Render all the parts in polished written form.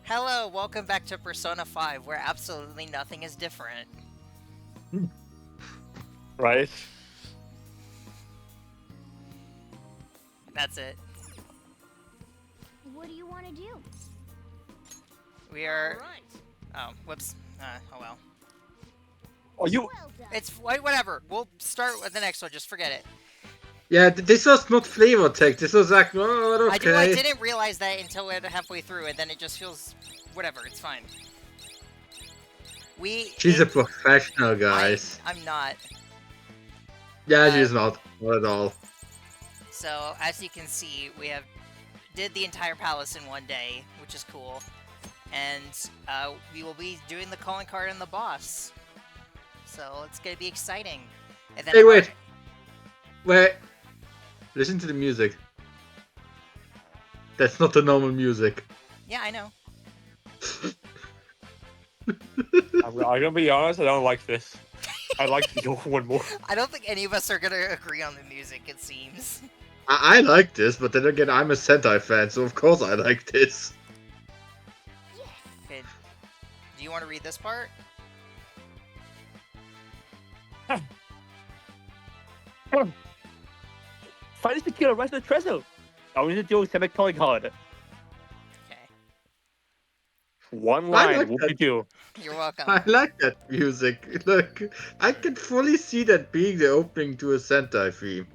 Hello, welcome back to Persona 5, where absolutely nothing is different. Right? That's it. What do you want to do? We are. Oh, whoops. Oh well. Oh, you. Well done. It's whatever. We'll start with the next one. Just forget it. Yeah, this was not flavor text. This was like, oh, I okay. didn't realize that until we're halfway through, and then it just feels whatever. It's fine. She's a professional, guys. I'm not. Yeah, she's not at all. So as you can see, we have did the entire palace in one day, which is cool, and we will be doing the calling card and the boss. So it's gonna be exciting. And then Hey, wait. Listen to the music. That's not the normal music. Yeah, I know. I'm gonna be honest. I don't like this. I like the old one more. I don't think any of us are gonna agree on the music, it seems. I like this, but then again, I'm a Sentai fan, so of course I like this. Okay. Do you want to read this part? Find the killer, rest of the treasure. I want to do a semi-calling card. Okay. One I line, like what that. you do? You're welcome. I like that music. Look, I can fully see that being the opening to a Sentai theme.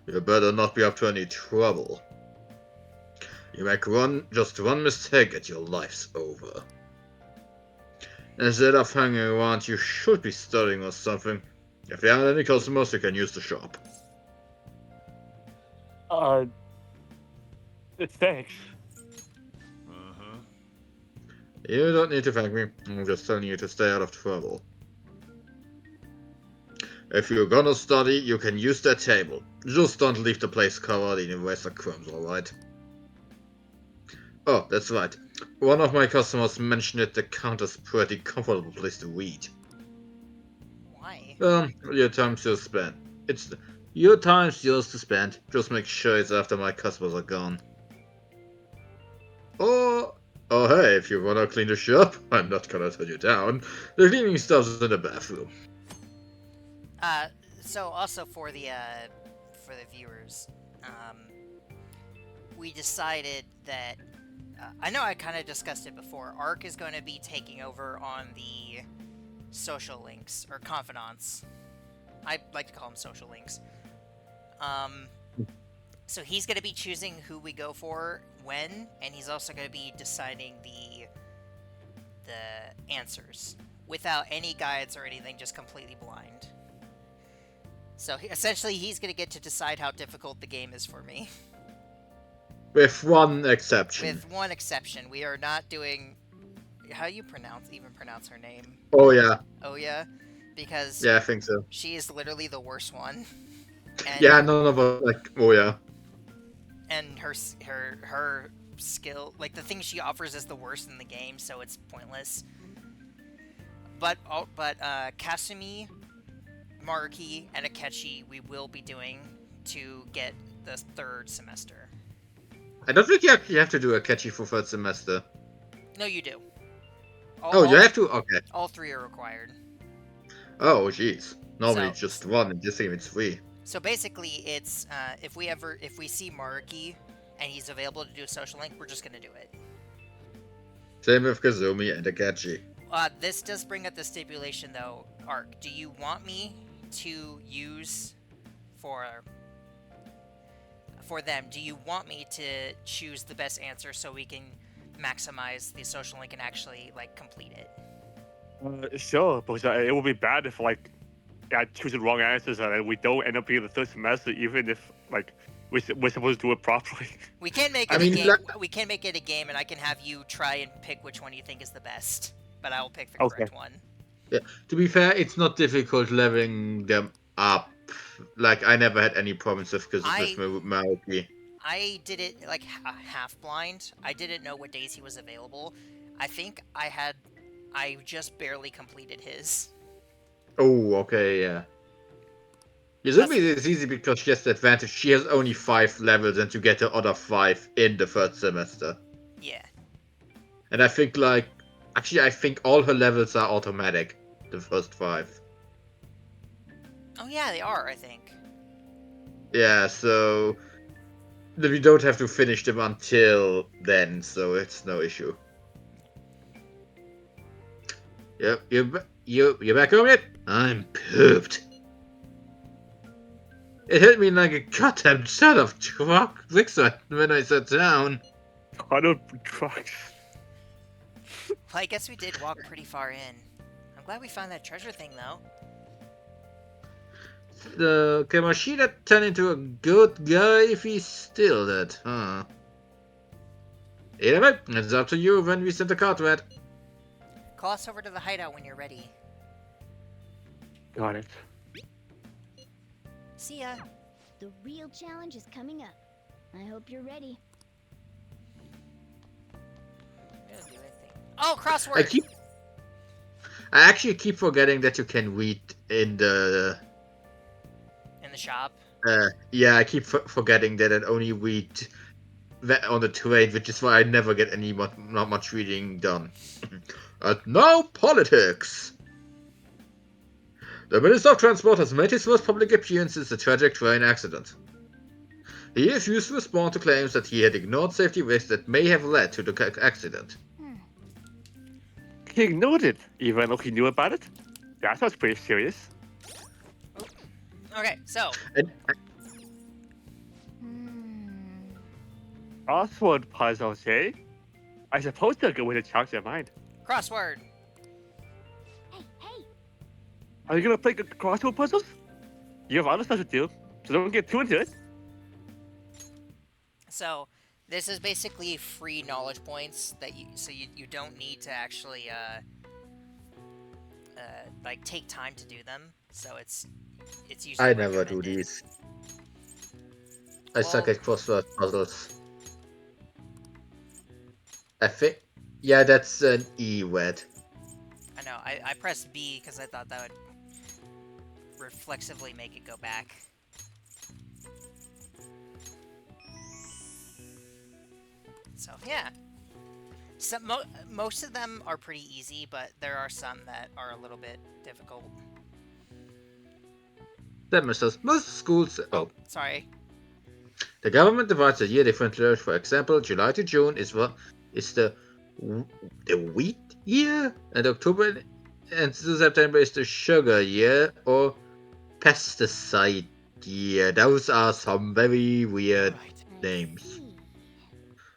You better not be up to any trouble. You make just one mistake and your life's over. Instead of hanging around, you should be studying or something. If there aren't any customers, you can use the shop. Thanks. You don't need to thank me. I'm just telling you to stay out of trouble. If you're gonna study, you can use that table. Just don't leave the place covered in eraser crumbs, alright? Oh, that's right. One of my customers mentioned it. The counter's pretty comfortable place to read. Why? Your time's yours to spend. Your time's yours to spend. Just make sure it's after my customers are gone. Oh, hey, if you wanna clean the shop, I'm not gonna turn you down. The cleaning stuff's in the bathroom. So also for the viewers, we decided that I know I kind of discussed it before. Ark is going to be taking over on the social links or confidants. I like to call them social links. So he's going to be choosing who we go for when, and he's also going to be deciding the answers without any guides or anything, just completely blind. So essentially, he's going to get to decide how difficult the game is for me. With one exception. With one exception, we are not doing. How do you even pronounce her name? Oh yeah. Oya, because Yeah, I think so. she is literally the worst one. And yeah, none of us like. Oh yeah. And her skill, like the thing she offers, is the worst in the game, so it's pointless. But Kasumi, Maruki, and Akechi we will be doing to get the third semester. I don't think you actually have to do Akechi for third semester. No, you do. You have to? Okay. All three are required. Oh, jeez. Normally it's just one, and this game it's free. So basically, it's if we see Maruki and he's available to do a social link, we're just gonna do it. Same with Kazumi and Akechi. This does bring up the stipulation, though. Ark, do you want me to use for them? Do you want me to choose the best answer so we can maximize the social link and actually complete it? Sure, because it would be bad if I choose the wrong answers and we don't end up being the third semester, even if we're supposed to do it properly. We can make it a game. We can make it a game, and I can have you try and pick which one you think is the best. But I will pick the correct one. Yeah. To be fair, it's not difficult leveling them up. I never had any problems with Maruki. I did it half blind. I didn't know what days he was available. I think I just barely completed his. Oh, okay, yeah. Kazumi is easy because she has the advantage. She has only 5 levels, and to get the other 5 in the third semester. Yeah. And I think I think all her levels are automatic. The first 5. Oh yeah, they are. I think. Yeah, so we don't have to finish them until then, so it's no issue. Yep, you're back home yet? I'm pooped. It hit me like a goddamn ton of truck when I sat down. I don't trucks. Well, I guess we did walk pretty far in. I'm glad we found that treasure thing, though. The Kamashita turned into a good guy if he's still dead, huh? Either way, it's up to you when we send the cart red. Call us over to the hideout when you're ready. Got it. See ya. The real challenge is coming up. I hope you're ready. We don't do anything. Oh, crossword! I actually keep forgetting that you can read in the. In the shop. Yeah, I keep forgetting that I only read that on the trade, which is why I never get not much reading done. And now politics. The Minister of Transport has made his first public appearance since the tragic train accident. He refused to respond to claims that he had ignored safety risks that may have led to the accident. He ignored it, even though he knew about it. That sounds pretty serious. Okay, so. Crossword puzzles, eh? I suppose they're a good way to challenge your mind. Crossword. Hey, hey! Are you gonna play crossword puzzles? You have other stuff to do, so don't get too into it. So, this is basically free knowledge points that you don't need to actually like take time to do them. So it's usually I never do recommended. these. I suck at crossword puzzles. I think. Yeah, that's an E word. I know. I pressed B because I thought that would reflexively make it go back. So yeah. Most of them are pretty easy, but there are some that are a little bit difficult. That misses most schools. Oh, Sorry. the government divides the year differently. For example, July to June is the wheat year, and October and September is the sugar year or pesticide year. Those are some very weird names.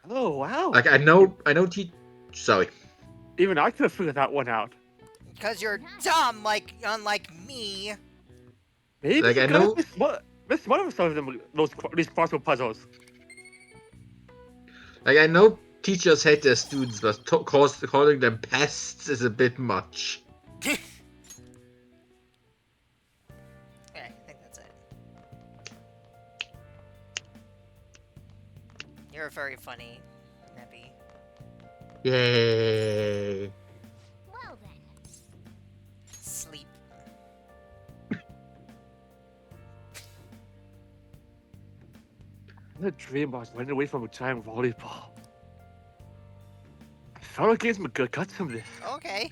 Oh wow! Like I know. Sorry. Even I could have figured that one out. Because you're dumb, unlike me. Maybe Like, you I could know- have missed one of some of them. These crossword puzzles. Like I know teachers hate their students, but calling them pests is a bit much. Okay, I think that's it. You're very funny, Nebby. Yay! Well then. Sleep. I had a dream I was running away from a giant volleyball. I felt like getting some good cuts from this. Okay.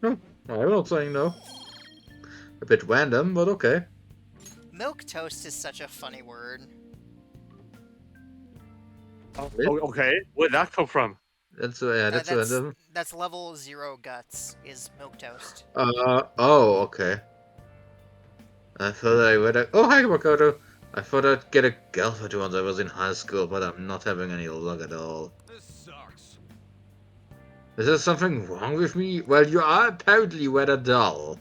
I'm not saying no. A bit random, but okay. Milk toast is such a funny word. Okay, where'd that come from? That's random. That's level 0 guts is milk toast. Okay. I thought I read oh, hi, Makoto. I thought I'd get a girlfriend once I was in high school, but I'm not having any luck at all. This sucks. Is there something wrong with me? Well, you are apparently rather dull.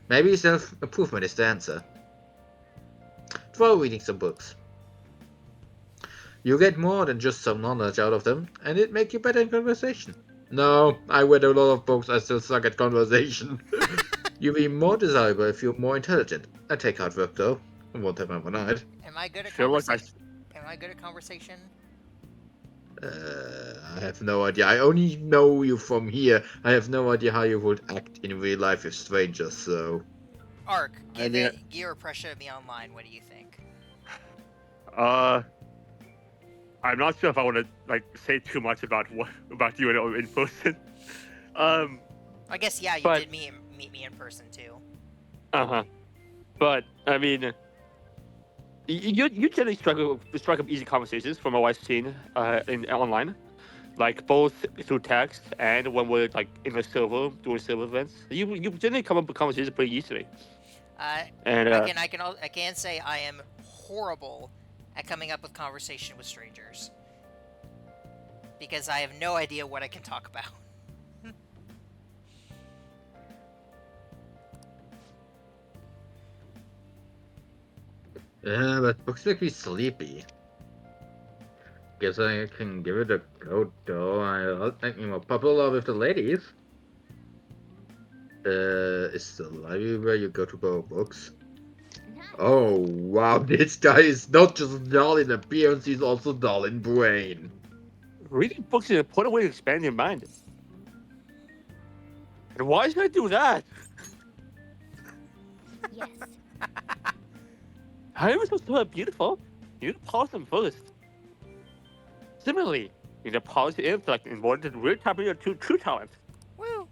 Maybe self-improvement is the answer. Try reading some books. You get more than just some knowledge out of them, and it makes you better in conversation. No, I read a lot of books, I still suck at conversation. You'll be more desirable if you're more intelligent. I take hard work though. I won't have overnight. Am I good at Feel like conversation? Am I good at conversation? I have no idea. I only know you from here. I have no idea how you would act in real life with strangers, so... Ark, I give mean- your impression of me online. What do you think? I I'm not sure if I want to like say too much about you in person. I guess yeah, you But- did meet me in person too. But I mean, you generally strike up easy conversations from what I've seen in online, like both through text and when we're like in the server doing server events. You generally come up with conversations pretty easily. And I can say I am horrible at coming up with conversation with strangers because I have no idea what I can talk about. Yeah, but looks like he's sleepy. Guess I can give it a go, though. I'll think more popular with the ladies. Is the library where you go to borrow books? Oh, wow, this guy is not just dull in appearance, he's also dull in brain. reading books is an important way to expand your mind. And why should I do that? Yes. However, so beautiful. You need to polish them first. Similarly, you need to polish your intellect in order to really tap into your true talent. Woo!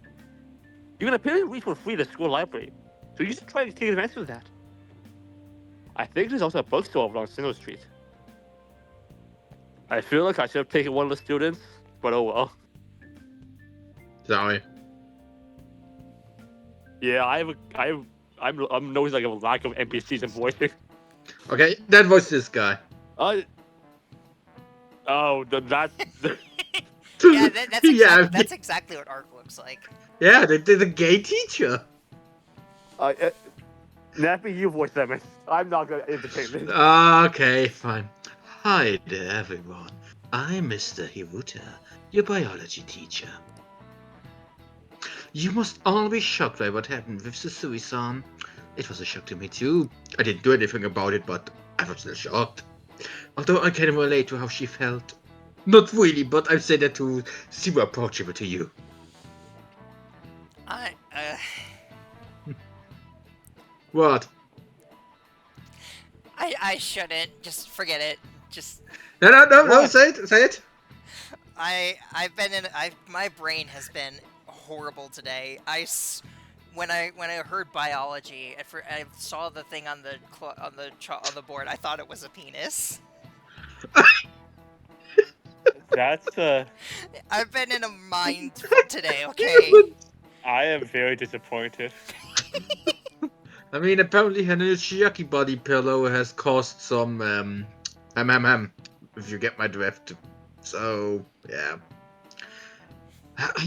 You can apparently read for free at the school library, so you should try to take advantage of that. I think there's also a bookstore along Sinnoh Street. I feel like I should have taken one of the students, but oh well. Sorry. Yeah, I'm noticing like a lack of NPCs and voicing. Okay, that was this guy. That. Yeah, Yeah, that's exactly what Ark looks like. yeah, the gay teacher. Nappy, you voice them. I'm not gonna entertain this. Okay, fine. Hi there, everyone. I'm Mr. Hiruta, your biology teacher. You must all be shocked by what happened with Susui-san. It was a shock to me too. I didn't do anything about it, but I was still shocked. Although I can relate to how she felt. Not really, but I've said that to seem approachable to you. What? I shouldn't. Just forget it. Just No, What? say it. My brain has been horrible today. When I heard biology, I saw the thing on the board. I thought it was a penis. That's I've been in a mind today. Okay. I am very disappointed. I mean, apparently her new Shiaki body pillow has caused some, if you get my drift. So, yeah.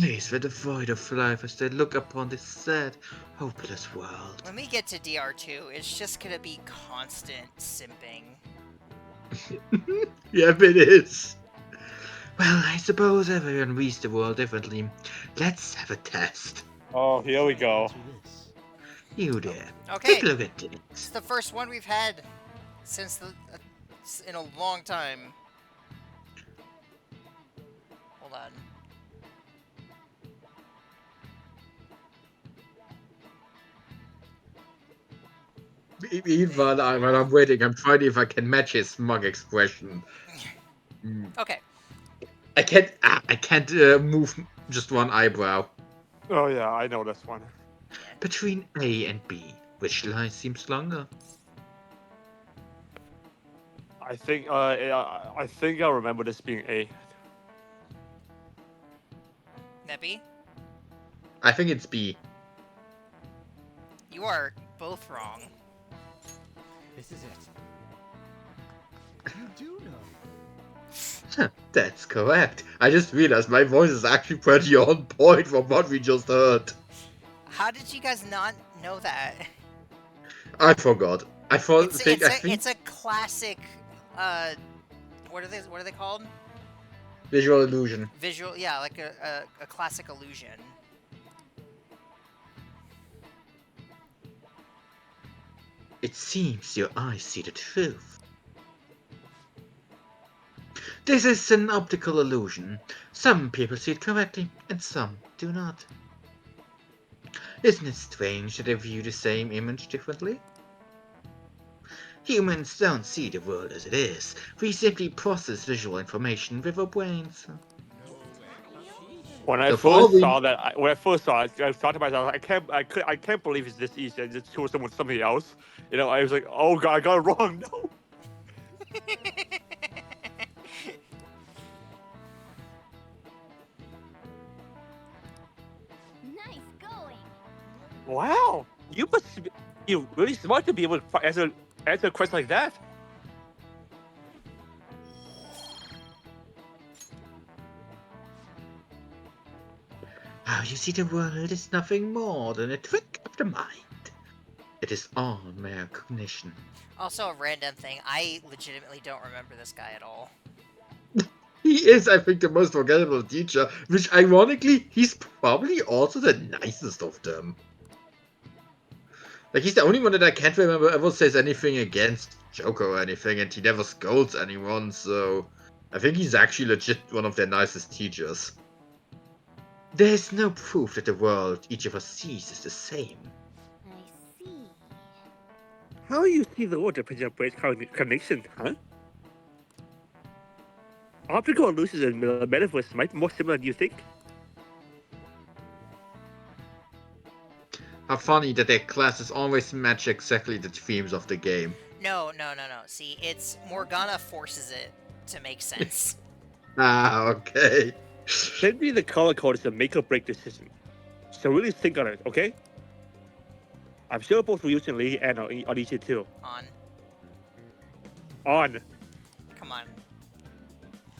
Eyes were devoid of life as they look upon this sad, hopeless world. When we get to DR2, it's just gonna be constant simping. Yep, it is. Well, I suppose everyone reads the world differently. Let's have a test. Oh, here we go. You there. Okay. Take a look at It's this. the first one we've had since in a long time. Hold on. Even when I'm waiting, I'm trying if I can match his smug expression. Okay. I can't move just one eyebrow. Oh yeah, I know this one. Between A and B, which line seems longer? I think I remember this being A. Neppy, I think it's B. you are both wrong. This is it. You do know. That's correct. I just realized my voice is actually pretty on point from what we just heard. How did you guys not know that? I forgot. It's a classic. What are they called? Visual illusion. Visual, yeah, like a classic illusion. It seems your eyes see the truth. This is an optical illusion. Some people see it correctly, and some do not. Isn't it strange that they view the same image differently? Humans don't see the world as it is. We simply process visual information with our brains. When I So for all first we saw that, when I first saw it, I thought to myself, I can't believe it's this easy. I just chose someone something else. You know, I was like, oh god, I got it wrong. No. Nice going. Wow, you must be you really smart to be able to answer a question like that. how you see the world is nothing more than a trick of the mind. It is all mere cognition. Also, a random thing. I legitimately don't remember this guy at all. He is, I think, the most forgettable teacher, which ironically, he's probably also the nicest of them. Like, he's the only one that I can't remember ever says anything against Joker or anything, and he never scolds anyone, so I think he's actually legit one of their nicest teachers. There is no proof that the world each of us sees is the same. I see. How you see the world depends on brain connection, huh? Optical illusions and metaverse might be more similar than you think. How funny that their classes always match exactly the themes of the game. No. See, it's Morgana forces it to make sense. Ah, okay. Send me the color code is a make or break decision. So really think on it, okay? I'm sure both Ryujin Lee and on EC too. On. Come on.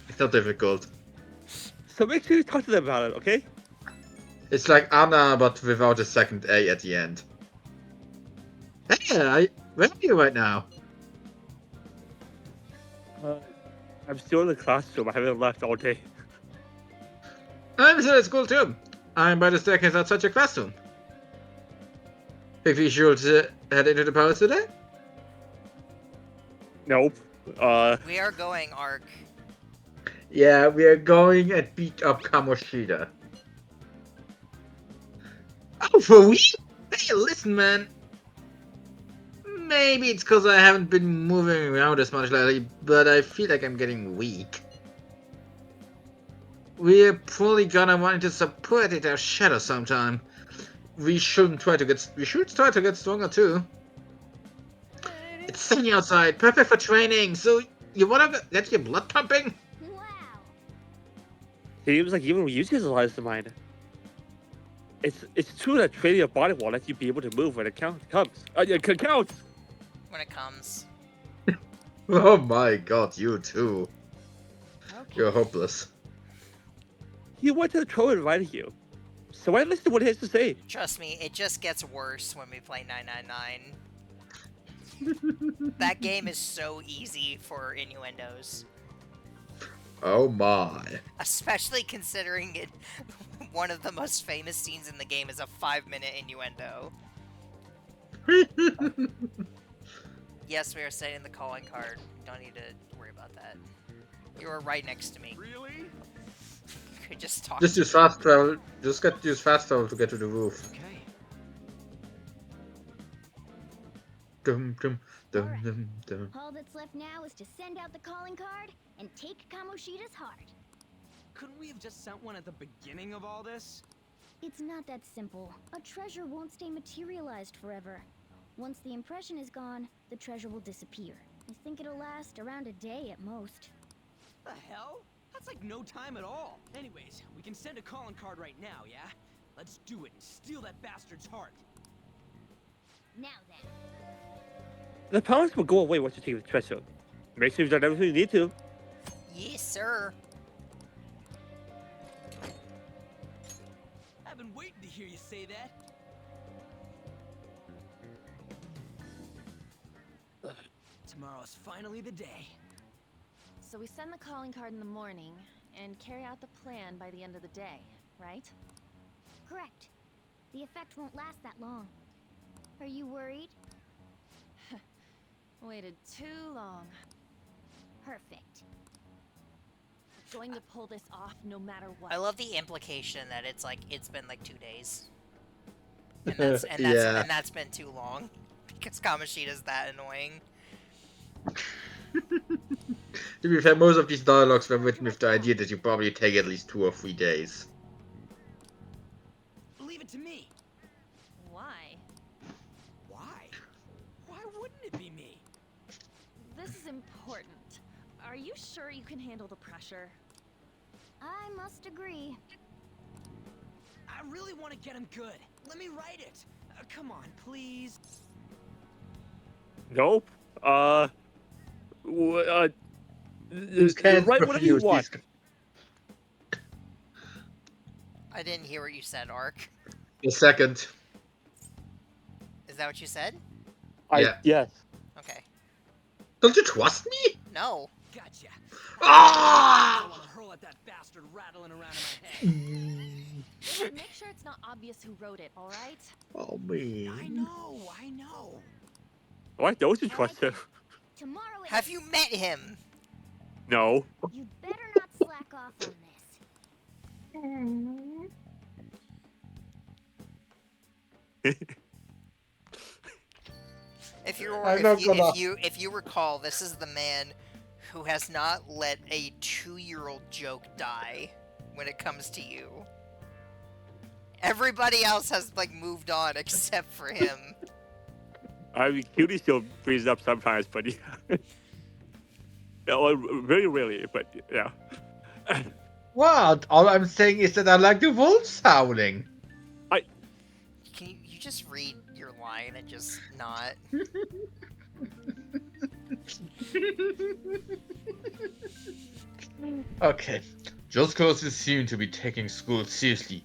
It's not difficult. So make sure you talk to them about it, okay? It's like Anna, but without a second A at the end. Hey, where are you right now? I'm still in the classroom. I haven't left all day. I'm still at school too. I'm by the staircase outside your classroom. Think we should head into the palace today? Nope. We are going Arc. Yeah, we are going and beat up Kamoshida. Oh, for real? Hey, listen, man. Maybe it's because I haven't been moving around as much lately, but I feel like I'm getting weak. We're probably gonna want into support it our shadow sometime. We should try to get stronger too. It's sunny outside, perfect for training. So you wanna get your blood pumping? Wow. Seems like even Ryujin has lost his mind. It's true that training your body will let you be able to move when it counts. Counts. When it comes. Oh my god, you too. Okay. You're hopeless. He went to the troll and invited you. So why listen to what he has to say? Trust me, it just gets worse when we play 999. That game is so easy for innuendos. Oh my. Especially considering it one of the most famous scenes in the game is a 5-minute innuendo. Yes, we are setting the calling card. Don't need to worry about that. You were right next to me. Really? You could just talk. Just use fast travel. Use fast travel to get to the roof. Okay. Dum, dum, dum, Alright. dum, dum. All that's left now is to send out the calling card and take Kamoshida's heart. Couldn't we have just sent one at the beginning of all this? It's not that simple. A treasure won't stay materialized forever. Once the impression is gone, the treasure will disappear. I think it'll last around a day at most. The hell? That's like no time at all. Anyways, we can send a calling card right now, yeah? Let's do it and steal that bastard's heart. Now then. The powers will go away once you take the treasure. Make sure you've done everything you need to. Yes, sir. I've been waiting to hear you say that. Tomorrow's finally the day. So we send the calling card in the morning and carry out the plan by the end of the day, right? Correct. The effect won't last that long. Are you worried? Waited too long. Perfect. Going to pull this off no matter what. I love the implication that it's been like 2 days. Yeah. And that's been too long. Because Kamoshida's that annoying. To be fair, most of these dialogues were written with the idea that you probably take at least 2 or 3 days. Leave it to me. Why? Why? Why wouldn't it be me? This is important. Are you sure you can handle the pressure? I must agree. I really want to get him good. Let me write it. Come on, please. Nope. You can't Write whatever you refuse want. these- I didn't hear what you said, Ark. The second. Is that what you said? Yeah. Yes. Okay. Don't you trust me? No. Gotcha. Ah! I want to hurl at that bastard rattling around in my head. Just make sure it's not obvious who wrote it, alright? Oh, me. I know, I know. Why don't you trust him? Tomorrow it Have is. you met him? No. You better not slack off on this. If you I'm not gonna- if you recall, this is the man who has not let a 2-year-old joke die when it comes to you. Everybody else has like moved on except for him. I mean, Cutie still brings it up sometimes, but yeah. Yeah, well, very rarely, but yeah. What? All I'm saying is that I like the wolves howling. Can you just read your line and just not? Okay. Just cause you seem to be taking school seriously,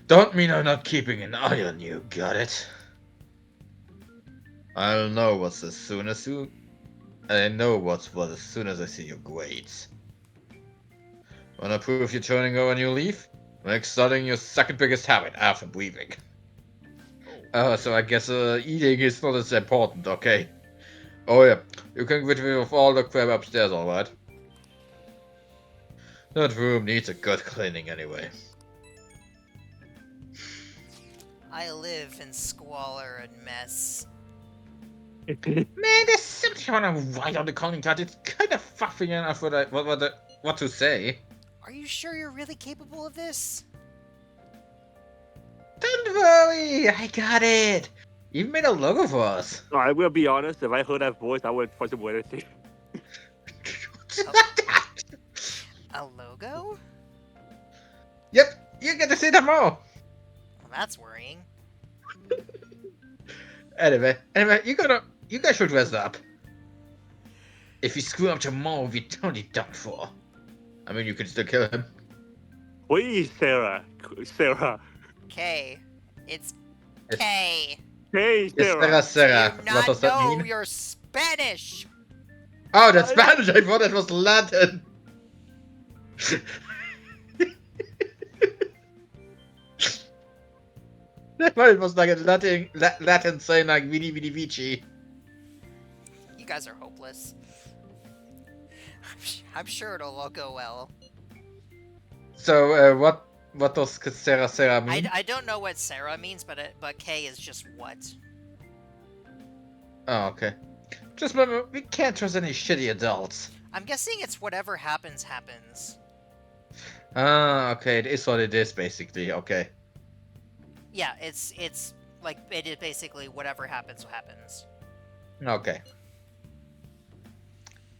don't mean I'm not keeping an eye on you, got it? I'll know what's as soon as you... I know what's what as soon as I see your grades. Wanna prove you're turning over a new leaf? Like starting your second biggest habit after breathing. Oh, so I guess eating is not as important, okay? Oh yeah, you can get rid of all the crap upstairs, alright? That room needs a good cleaning anyway. I live in squalor and mess. Man, there's something I want to write on the calling card. It's kind of fuffing enough what to say. Are you sure you're really capable of this? Don't worry, I got it. You made a logo for us. I will be honest, if I heard that voice, I wouldn't trust him with anything. A logo? Yep, you get to see them all. Well, that's worrying. Anyway, you guys should rest up. If you screw up tomorrow, we're totally done for. I mean, you can still kill him. Please, Sarah. Sarah. K. It's It's- K. Hey, Yes, Sarah. Sarah. Do you What not does that know mean? you're Spanish? Oh, that's Spanish. I thought that was Latin. I thought it was like a Latin saying like Vini Vini Vici. You guys are hopeless. I'm sure it'll all go well. So, what does Sarah mean? I don't know what Sarah means, but K is just what. Oh, okay. Just remember, we can't trust any shitty adults. I'm guessing it's whatever happens, happens. Ah, okay, it is what it is, basically. Okay. Yeah, it's like, it is basically whatever happens, happens. Okay.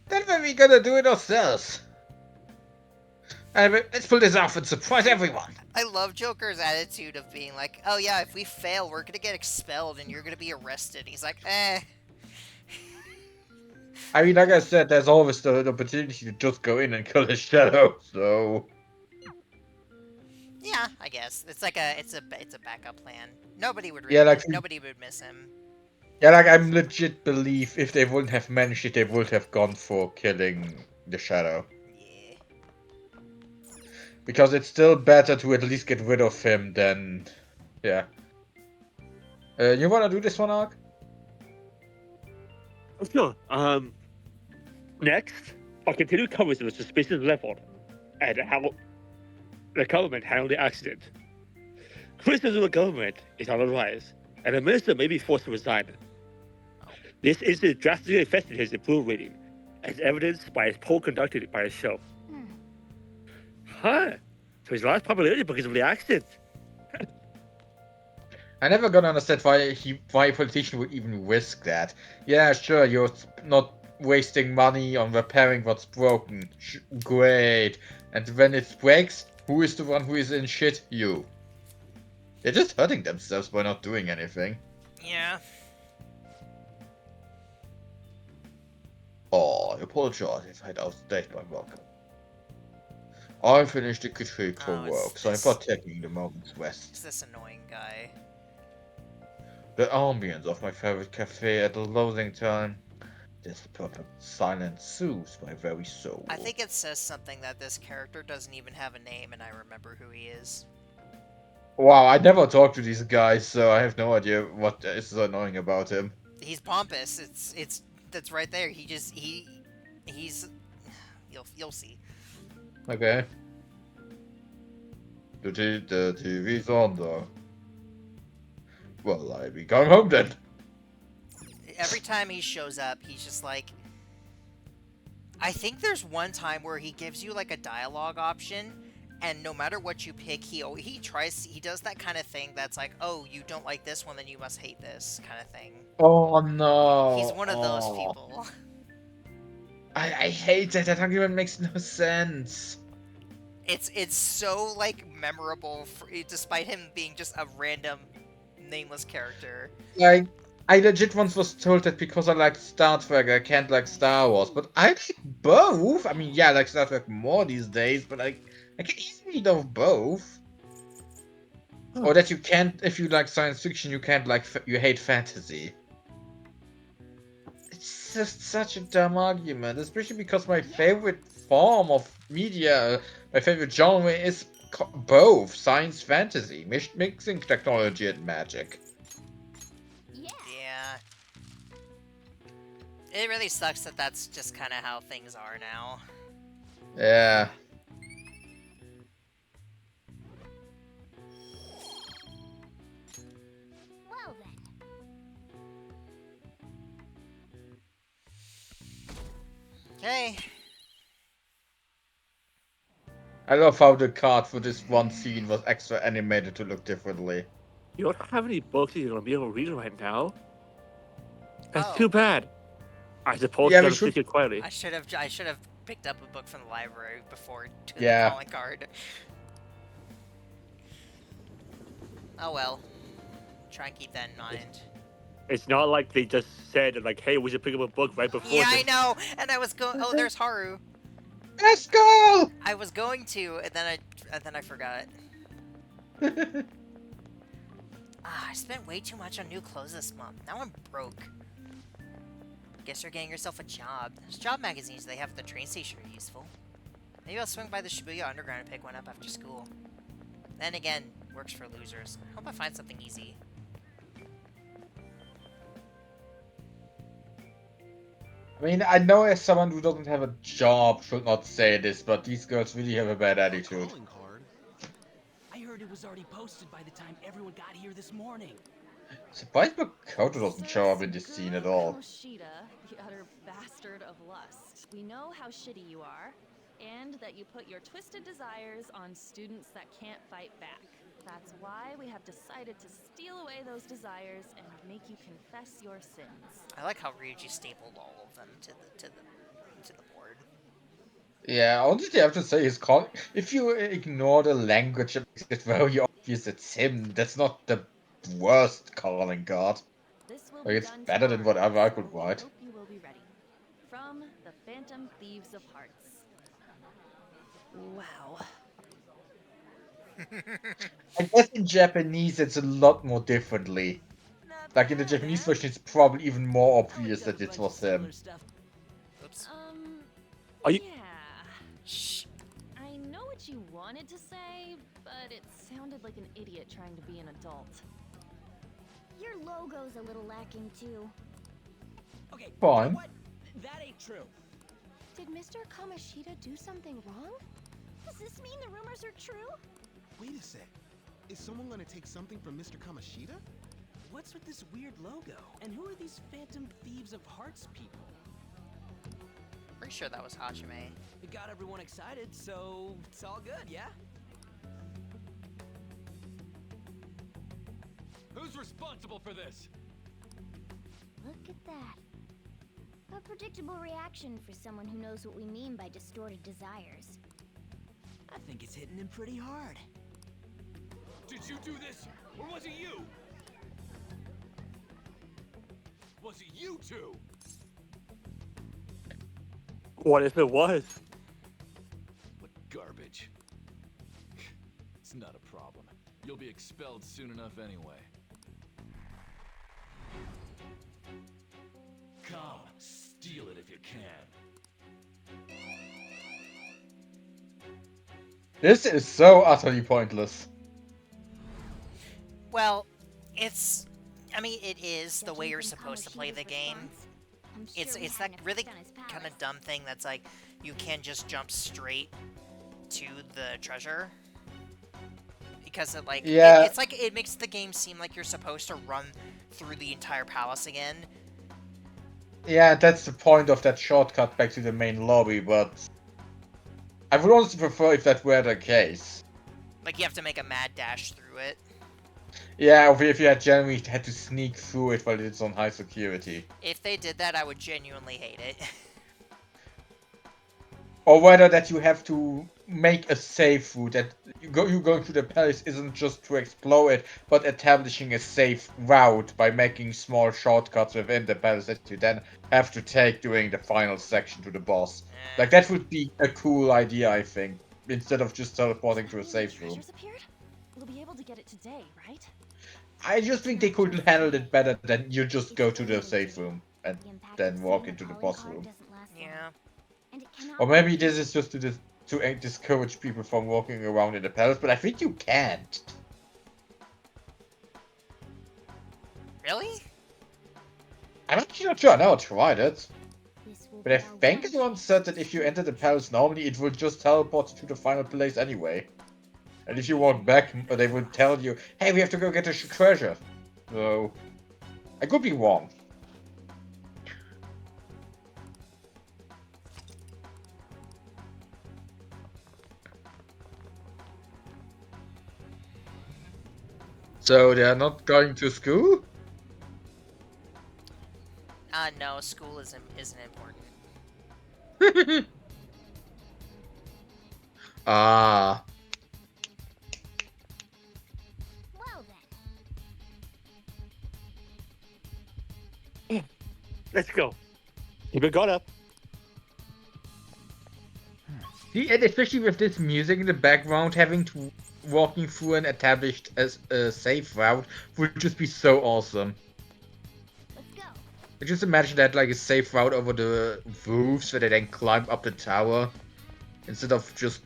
Then when we gonna do it ourselves? Anyway, let's pull this off and surprise everyone. I love Joker's attitude of being like, oh yeah, if we fail, we're gonna get expelled and you're gonna be arrested. He's like, eh. I mean, like I said, there's always the opportunity to just go in and kill the shadow. So Yeah, I guess. It's like it's a backup plan. Nobody would Yeah, like- nobody would miss him. yeah, like I'm legit believe if they wouldn't have managed it, they would have gone for killing the shadow. Yeah. Because it's still better to at least get rid of him than, yeah. You wanna do this one, Ark? Sure. Next, I'll continue coverage of the suspicious level and how the government handled the accident. Criticism of the government is on the rise, and the minister may be forced to resign. This incident drastically affected his approval rating, as evidenced by his poll conducted by his show. Huh? So he's lost popularity because of the accident. I never gonna understand why a politician would even risk that. Yeah, sure, you're not wasting money on repairing what's broken. Great. And when it breaks, who is the one who is in shit? You. They're just hurting themselves by not doing anything. Yeah. Oh, I apologize if I'd outstayed my welcome. I finished the critical Oh, it's work, so I'm this- partaking in the moment's It's rest. this annoying guy. The ambience of my favorite cafe at the loathing time. This perfect silence soothes my very soul. I think it says something that this character doesn't even have a name, and I remember who he is. Wow, I never talked to these guys, so I have no idea what is so annoying about him. He's pompous. It's that's right there. He's you'll see. Okay. The TV's on though. Well, I be going home then. Every time he shows up, he's just like. I think there's one time where he gives you like a dialogue option, and no matter what you pick, he does that kind of thing that's like, oh, you don't like this one, then you must hate this kind of thing. Oh no. He's one of those people. I hate that. That argument makes no sense. It's so like memorable, despite him being just a random, nameless character. Like, I legit once was told that because I like Star Trek, I can't like Star Wars, but I like both. I mean, yeah, I like Star Trek more these days, but I can easily love both. Or that you can't, if you like science fiction, you can't like, you hate fantasy. It's just such a dumb argument, especially because my favorite form of media, my favorite genre is both science fantasy, mixing technology and magic. Yeah. Yeah. It really sucks that that's just kind of how things are now. Yeah. Well then. Okay. I love how the card for this one scene was extra animated to look differently. You don't have any books you're gonna be able to read right now. That's Oh. too bad. I suppose Yeah, you we gotta should- sit here quietly. I should have picked up a book from the library before doing Yeah. the calling card. Oh well. Try and keep that in mind. It's not like they just said like, "Hey, we should pick up a book right before." Yeah, I this." know. And I was going. Oh, there's Haru. Let's go! I was going to, and then I forgot. I spent way too much on new clothes this month. Now I'm broke. Guess you're getting yourself a job. Those job magazines they have at the train station are useful. Maybe I'll swing by the Shibuya Underground and pick one up after school. Then again, works for losers. I hope I find something easy. I mean, I know as someone who doesn't have a job should not say this, but these girls really have a bad attitude. Calling card. I heard it was already posted by the time everyone got here this morning. Surprised Makoto doesn't show up in this Says scene at Guru all. Kamoshida, the utter bastard of lust. We know how shitty you are, and that you put your twisted desires on students that can't fight back. That's why we have decided to steal away those desires and make you confess your sins. I like how Ryuji stapled all of them to the board. Yeah, honestly, I have to say, if you ignore the language, it makes it very obvious it's him. That's not the worst calling card. This will Like, be it's done better than tomorrow, whatever I so could we write. hope you will be ready. From the Phantom Thieves of Hearts. Wow. I guess in Japanese it's a lot more differently. Not Like in the bad, Japanese eh? version, it's probably even more I looked obvious up that a it bunch was of similar him. stuff. Oops. Are you- Yeah. Shh. I know what you wanted to say, but it sounded like an idiot trying to be an adult. Your logo's a little lacking too. Okay, you Fine. know what? That ain't true. Did Mr. Kamoshida do something wrong? Does this mean the rumors are true? Wait a sec. Is someone gonna take something from Mr. Kamoshida? what's with this weird logo? And who are these Phantom Thieves of Hearts people? Pretty sure that was Hajime. It got everyone excited, so it's all good, yeah? Who's responsible for this? Look at that. A predictable reaction for someone who knows what we mean by distorted desires. I think it's hitting him pretty hard. Did you do this, or was it you? Was it you two? What if it was? What garbage. It's not a problem. You'll be expelled soon enough anyway. Come, steal it if you can. This is so utterly pointless. Well, it's. I mean, it is the way Judging you're from supposed to play the Kamoshida's game. response, I'm It's sure we that had an really effect on his kind of powers. dumb thing that's like you can't just jump straight to the treasure because it like Yeah. it's like it makes the game seem like you're supposed to run through the entire palace again. Yeah, that's the point of that shortcut back to the main lobby, but I would honestly prefer if that were the case. Like you have to make a mad dash through it. Yeah, or if you had generally had to sneak through it while it's on high security. If they did that, I would genuinely hate it. Or whether that you have to make a safe route, that you going to the palace isn't just to explore it, but establishing a safe route by making small shortcuts within the palace that you then have to take during the final section to the boss. Eh. Like, that would be a cool idea, I think, instead of just teleporting to a Finally, the safe room. treasure's appeared? We'll be able to get it today, right? I just think they could handle it better than you just go to the safe room and The impact then of walk seeing into the calling boss card room. doesn't last long. Yeah. And it cannot Or maybe this is just to discourage people from walking around in the palace, but I think you can't. Really? I'm actually not sure. I never tried it. This will But I be our think one someone said that if you enter the palace normally, it will just teleport you to the final place anyway. And if you walk back, they would tell you, hey, we have to go get the treasure. So, I could be wrong. So they are not going to school? No, school isn't important. Ah. Well then. Let's go. Keep it got up. See, and especially with this music in the background, having to walking through an established as a safe route would just be so awesome. Let's go. I just imagine that like a safe route over the roofs where they then climb up the tower instead of just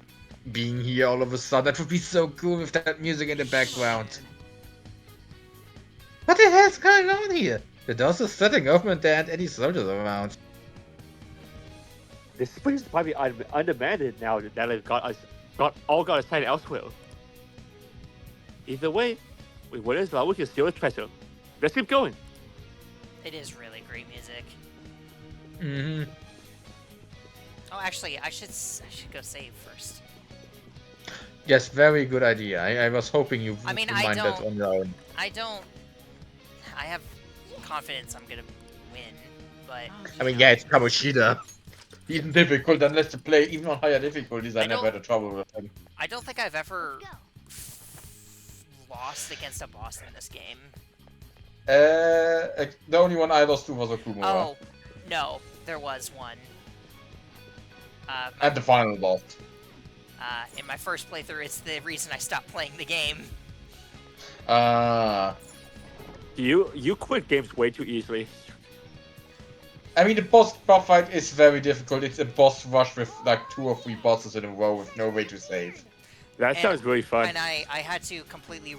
being here all of a sudden. That would be so cool with that music in the background. What the hell's going on here? The doors are setting up and there aren't any soldiers around. This place is probably undemanded now that they've got assigned elsewhere. Either way, we win as well. We can steal the treasure. Let's keep going. It is really great music. Mm-hmm. Oh, actually, I should go save first. Yes, very good idea. I was hoping you would I mean, remind that on your own. I have confidence I'm gonna win, but I mean, yeah, it's Kamoshida. Even difficult, unless to play even on higher difficulties, I never had a trouble with him. I don't think I've ever Go. lost against a boss in this game. The only one I lost to was Okumura. Oh, no, there was one. And the final boss. In my first playthrough, it's the reason I stopped playing the game. You quit games way too easily. I mean, the boss fight is very difficult. It's a boss rush with like 2 or 3 bosses in a row with no way to save. That sounds really fun. And I had to completely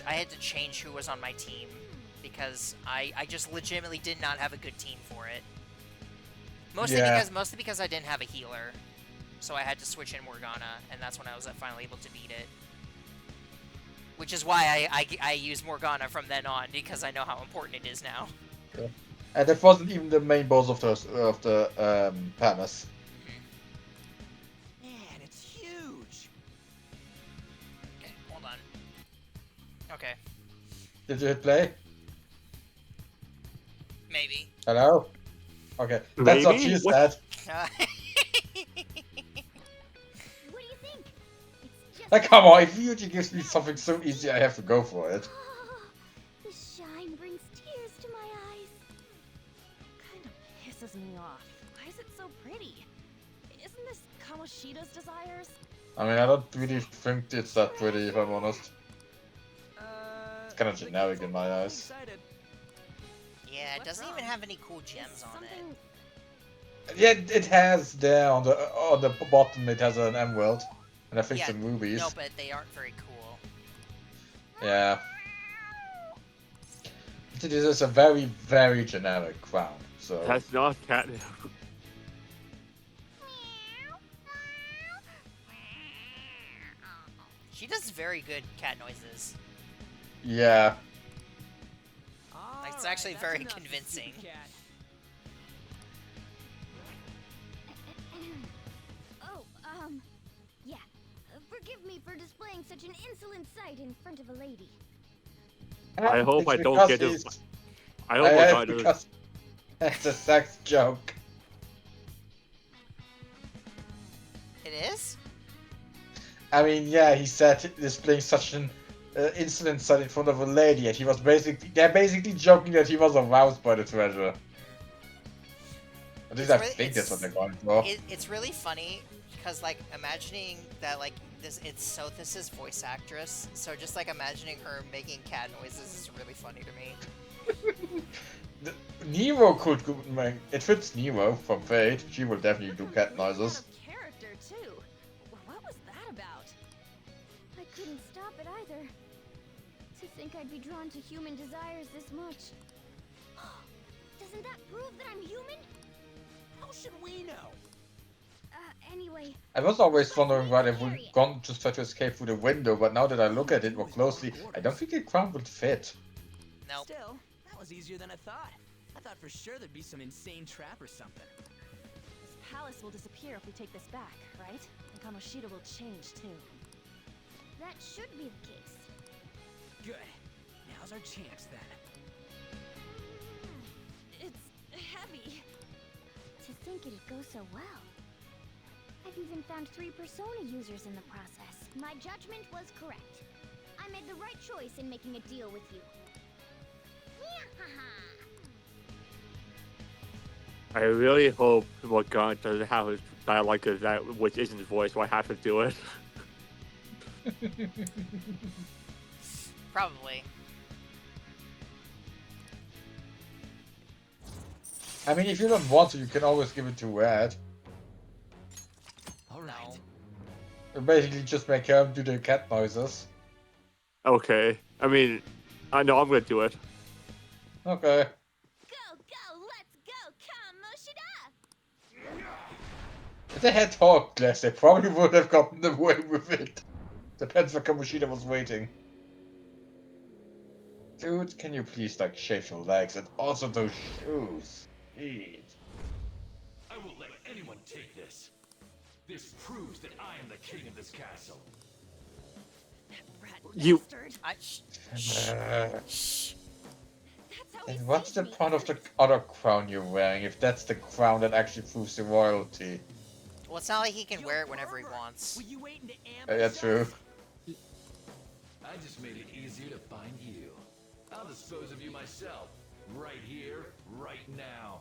I had to change who was on my team because I just legitimately did not have a good team for it. Mostly because I didn't have a healer, so I had to switch in Morgana, and that's when I was finally able to beat it. which is why I use Morgana from then on, because I know how important it is now. And it wasn't even the main boss of the palace. Man, it's huge. Okay, hold on. Okay, Did you hit play? maybe. Hello? Okay, that's what Maybe? she What? said. What do you think? It's just Like, come on, if Ryuji gives me something so easy, I have to go for it. the shine brings tears to my eyes. Kind of pisses me off. Why is it so pretty? Isn't this Kamoshida's desires? I mean, I don't really think it's that pretty, if I'm honest. It's kinda generic in my eyes. Excited. Yeah, it What's doesn't wrong? even have any cool Is gems on it. something... Yeah, it has there on the bottom. It has an emerald, and I think Yeah, some rubies. No, but they aren't very cool. Yeah. This is a very, very generic crown. So That's not catnip. She does very good cat noises. yeah. Like, it's Alright, actually that's very enough, you convincing. stupid cat. Oh, yeah. Forgive me for displaying such an insolent sight in front of a lady. I hope It's I don't because get to. he's- I hope it's I don't. because it's a sex joke. It is? I mean, yeah, he said displaying such an insolent sight in front of a lady, and they're basically joking that he was aroused by the treasure. At least It's I really- think that's what they're it's- going for. It's really funny because, like, imagining that, like, it's Sothis' voice actress. So just like imagining her making cat noises is really funny to me. Nero could make it fits Nero from Fate. She will definitely do cat Really noises. out of character, too. What was that about? I couldn't stop it either. To think I'd be drawn to human desires this much. Doesn't that prove that I'm human? How should we know? Anyway, I was always wondering why they would gone just try to escape through the window, but now that I look at it more closely, I don't think a crown would fit. Nope. Still, that was easier than I thought. I thought for sure there'd be some insane trap or something. This palace will disappear if we take this back, right? And Kamoshida will change, too. that should be the case. Good. Now's our chance then. It's heavy. To think it'd go so well. I've even found 3 Persona users in the process. My judgment was correct. I made the right choice in making a deal with you. I really hope Morgana doesn't have his dialogue like that, which isn't his voice, so I have to do it. Probably. I mean, if you don't want to, you can always give it to Red. All right. No. You basically just make her do the cat noises. Okay. I mean, I know I'm gonna do it. Okay. Go, let's go, Kamoshida! If they had Hawk Glass, they probably would have gotten away with it. Depends where Kamoshida was waiting. Dude, can you please, like, shave your legs and also those shoes? Jeez. I won't let anyone take this. This proves that I am the king of this castle. Brat You- bastard. Shh. That's how he And what's the saved me. point of the other crown you're wearing if that's the crown that actually proves the royalty? Well, it's not like he can Yo, wear it whenever he Barber, wants. Were you waiting to ambush Yeah, true. us? I just made it easier to find you. I'll dispose of you myself. Right here, right now.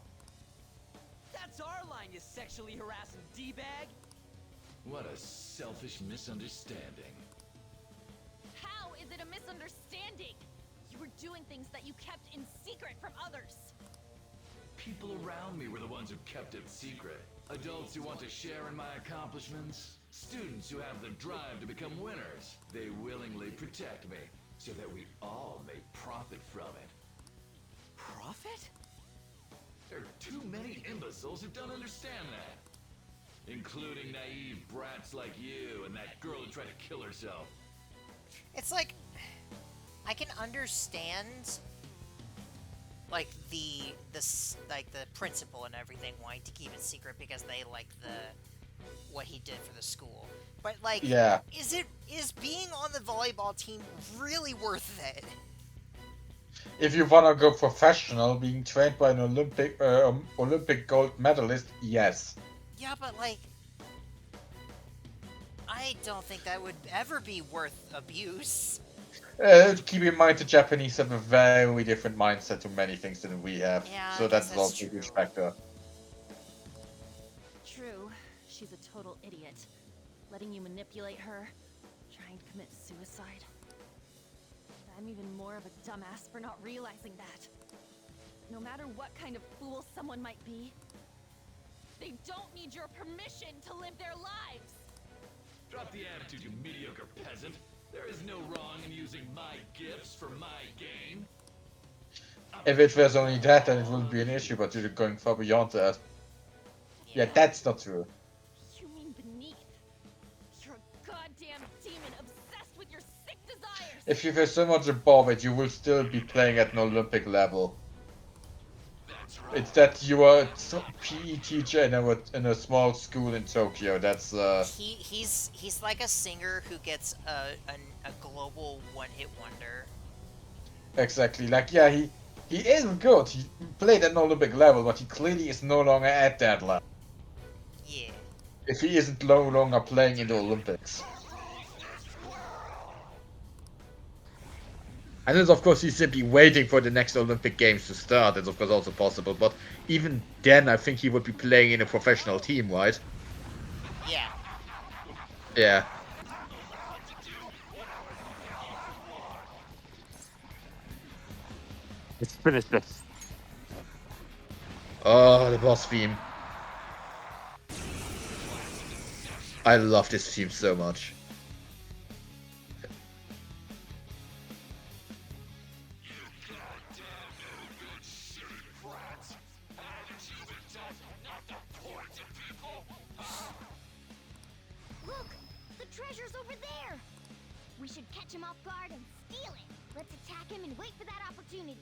That's our line, you sexually harassing D-bag. What a selfish misunderstanding. How is it a misunderstanding? You were doing things that you kept in secret from others. People around me were the ones who kept it secret. Adults who want to share in my accomplishments. Students who have the drive to become winners. They willingly protect me, so that we all may profit from it. Profit? There are too many imbeciles who don't understand that. Including naive brats like you and that girl who tried to kill herself. It's like I can understand like the principal and everything wanting to keep it secret because they like what he did for the school. But like, Yeah. is being on the volleyball team really worth it? If you wanna go professional, being trained by an Olympic gold medalist, yes. Yeah, but like, I don't think that would ever be worth abuse. Keep in mind the Japanese have a very different mindset to many things than we have. Yeah, So I guess that's also a true. huge factor. True, she's a total idiot. Letting you manipulate her, trying to commit suicide. I'm even more of a dumbass for not realizing that. No matter what kind of fool someone might be, they don't need your permission to live their lives! Drop the attitude, you mediocre peasant. There is no wrong in using my gifts for my gain. If it was only that, then it wouldn't be an issue, but you're going far beyond that. Yeah, that's not true. You mean beneath? You're a goddamn demon obsessed with your sick desires! If you were so much above it, you will still be playing at an Olympic level. It's that you are a PE teacher in a small school in Tokyo. That's He's like a singer who gets a global one-hit wonder. exactly like, yeah, he is good. He played at an Olympic level, but he clearly is no longer at that level. Yeah. If he isn't no longer playing in the Olympics. Unless, of course, he's simply waiting for the next Olympic Games to start. That's, of course, also possible. But even then, I think he would be playing in a professional team, right? Yeah. Yeah. Let's finish this. Oh, the boss theme. I love this theme so much. Look! The treasure's over there! We should catch him off guard and steal it. Let's attack him and wait for that opportunity.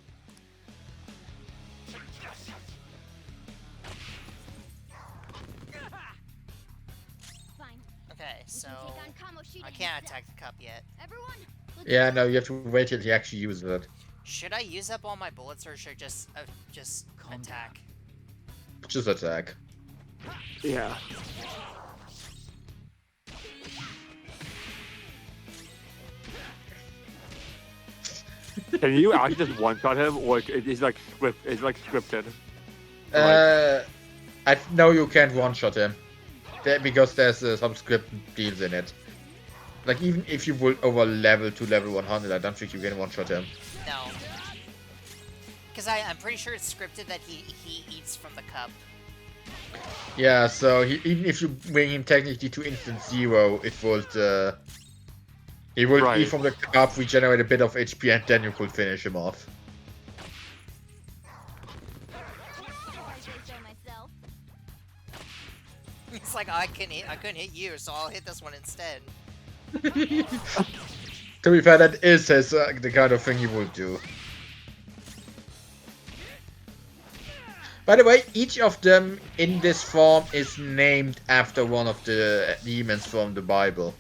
Fine. Okay, We so can take on Kamoshida I can't himself. attack the cup yet. Everyone, let's Yeah, go. no, you have to wait till he actually uses it. Should I use up all my bullets or should I just attack? Just attack. Yeah. Can you actually just one-shot him, or it's like scripted? I know you can't one-shot him. Because there's some script deals in it. Like, even if you would over level to level 100, I don't think you can one-shot him. No. Because I'm pretty sure it's scripted that he eats from the cup. Yeah, so even if you bring him technically to instant zero, it would he will Right. eat from the cup, regenerate a bit of HP, and then you could finish him off. If I say so myself. It's like I couldn't hit you, so I'll hit this one instead. To be fair, that is his, the kind of thing he would do. By the way, each of them in this form is named after one of the demons from the Bible.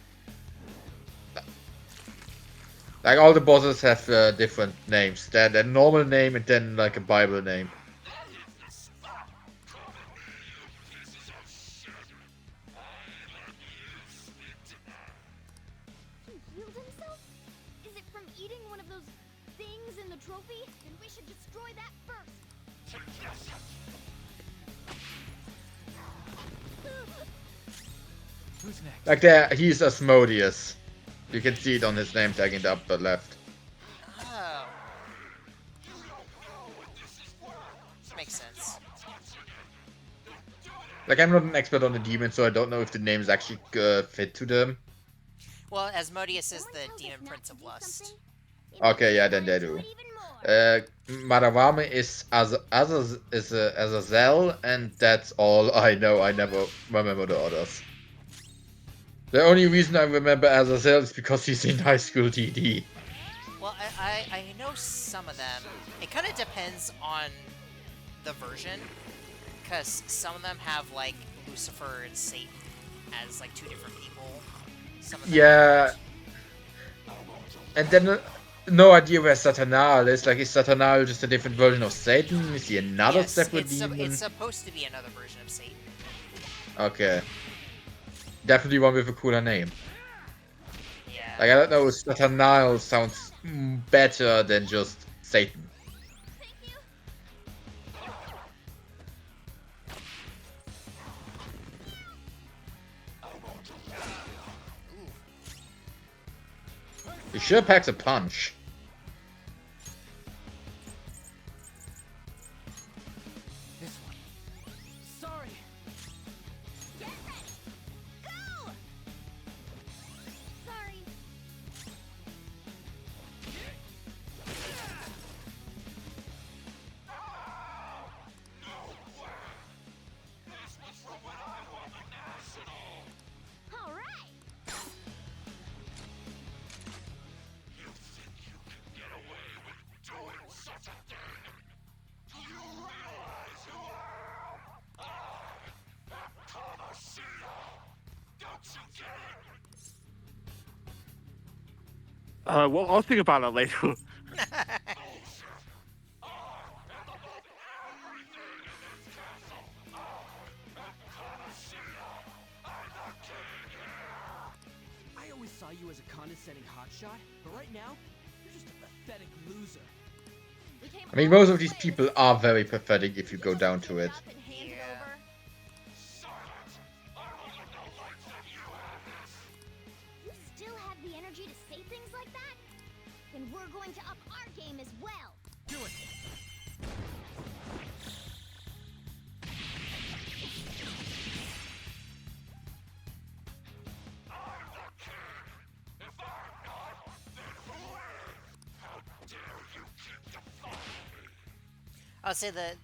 Like, all the bosses have different names. Their normal name and then like a Bible name. He healed himself? Is it from eating one of those things in the trophy? Then we should destroy that first. Who's next? Like, there, he's Asmodeus. You can see it on his name tag in the upper left. Oh. Makes sense. Like, I'm not an expert on the demons, so I don't know if the names actually fit to them. Well, Asmodeus is Someone the tells us demon not Prince to of do Lust. something, it Okay, makes yeah, us then they want to do. it even more. Madawame is Azazel, and that's all I know. I never remember the others. The only reason I remember Azazel is because he's in High School DD. Well, I know some of them. It kind of depends on the version, because some of them have like Lucifer and Satan as like two different people. Some of them Yeah. And then no idea where Satanal is. Like, is Satanal just a different version of Satan? Is he another yes, separate it's demon? it's supposed to be another version of Satan. Okay. Definitely one with a cooler name. Yeah. Like, I don't know, Satanal sounds better than just Satan. Thank you. He sure packs a punch. This one. Sorry. Get ready. Go. Sorry. All right. Well, I'll think about it later. I always saw you as a condescending hotshot, but right now, you're just a pathetic loser. I mean, most of these people are very pathetic if you go down to it. Yeah. You still have the energy to say things like that? Then we're going to up our game as well. Do it. I'll say the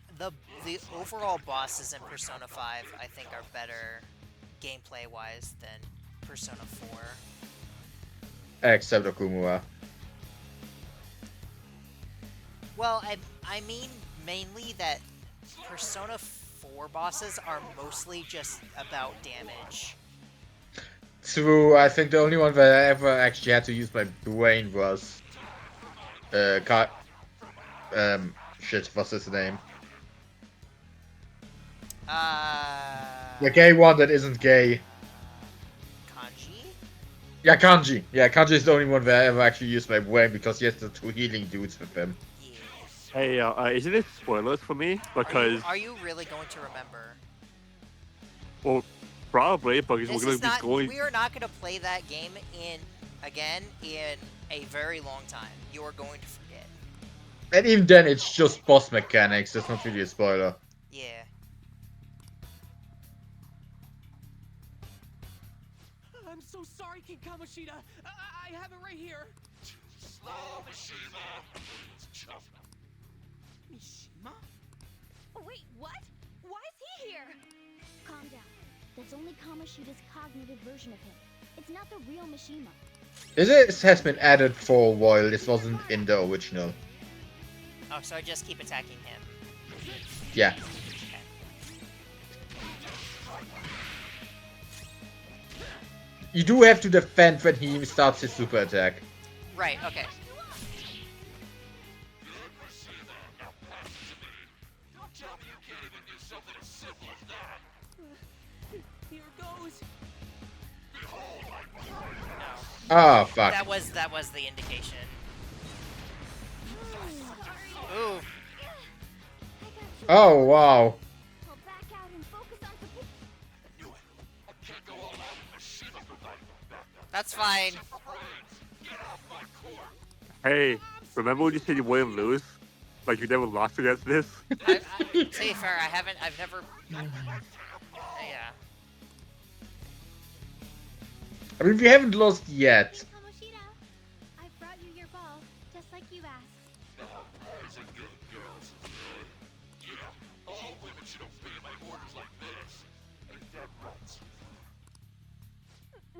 overall bosses in Persona 5 I think are better gameplay wise than Persona 4. Except Okumura. Well, I mean mainly that Persona 4 bosses are mostly just about damage. True, I think the only one that I ever actually had to use my brain was... shit, what's his name? The gay one that isn't gay. Kanji? Yeah, Kanji. Yeah, Kanji is the only one that I ever actually used my brain because he has the two healing dudes with him. Yeah. Hey, isn't it spoilers for me? Because, Are you really going to remember? well, probably, because This we're is going to not. be going... We are not going to play that game in a very long time. You are going to forget. And even then, it's just boss mechanics. That's not really a spoiler. Yeah. I'm so sorry, King Kamoshida. I have it right here. Mishima? Oh, wait, what? Why is he here? Calm down. That's only Kamoshida's cognitive version of him. It's not the real Mishima. This has been added for a while. This wasn't in the original. Oh, so I just keep attacking him. Yeah. Okay. You do have to defend when he starts his super attack. Right. Okay. Here goes. No. Ah, fuck. That was the indication. Ooh. Oh, wow. I'll back out and focus on support. That's fine. Hey, remember when you said you wouldn't lose? Like you never lost against this? To be fair, I've never. Yeah. I mean, we haven't lost yet. Kamoshida, I brought you your ball, just like you asked.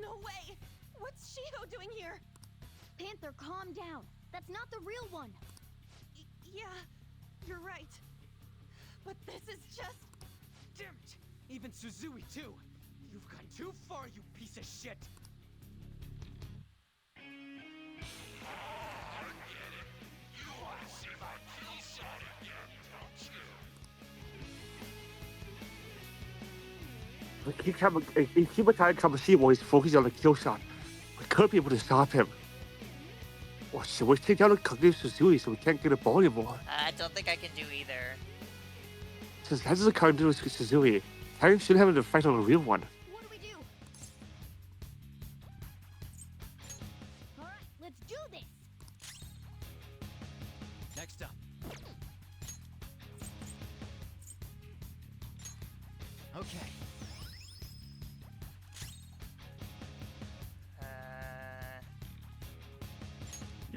No way! What's Shiho doing here? Panther, calm down. That's not the real one. Yeah, you're right. But this is just... Damn it! Even Suzui too! You've gone too far, you piece of shit! Keep time Kamoshida is focusing on the kill shot. We could be able to stop him. Or should we take down the cognitive Suzui so we can't get a ball anymore? I don't think I can do either. Since that's the cognitive Suzui, Time should have an effect on the real one. What do we do? All right, let's do this. Next up. Okay.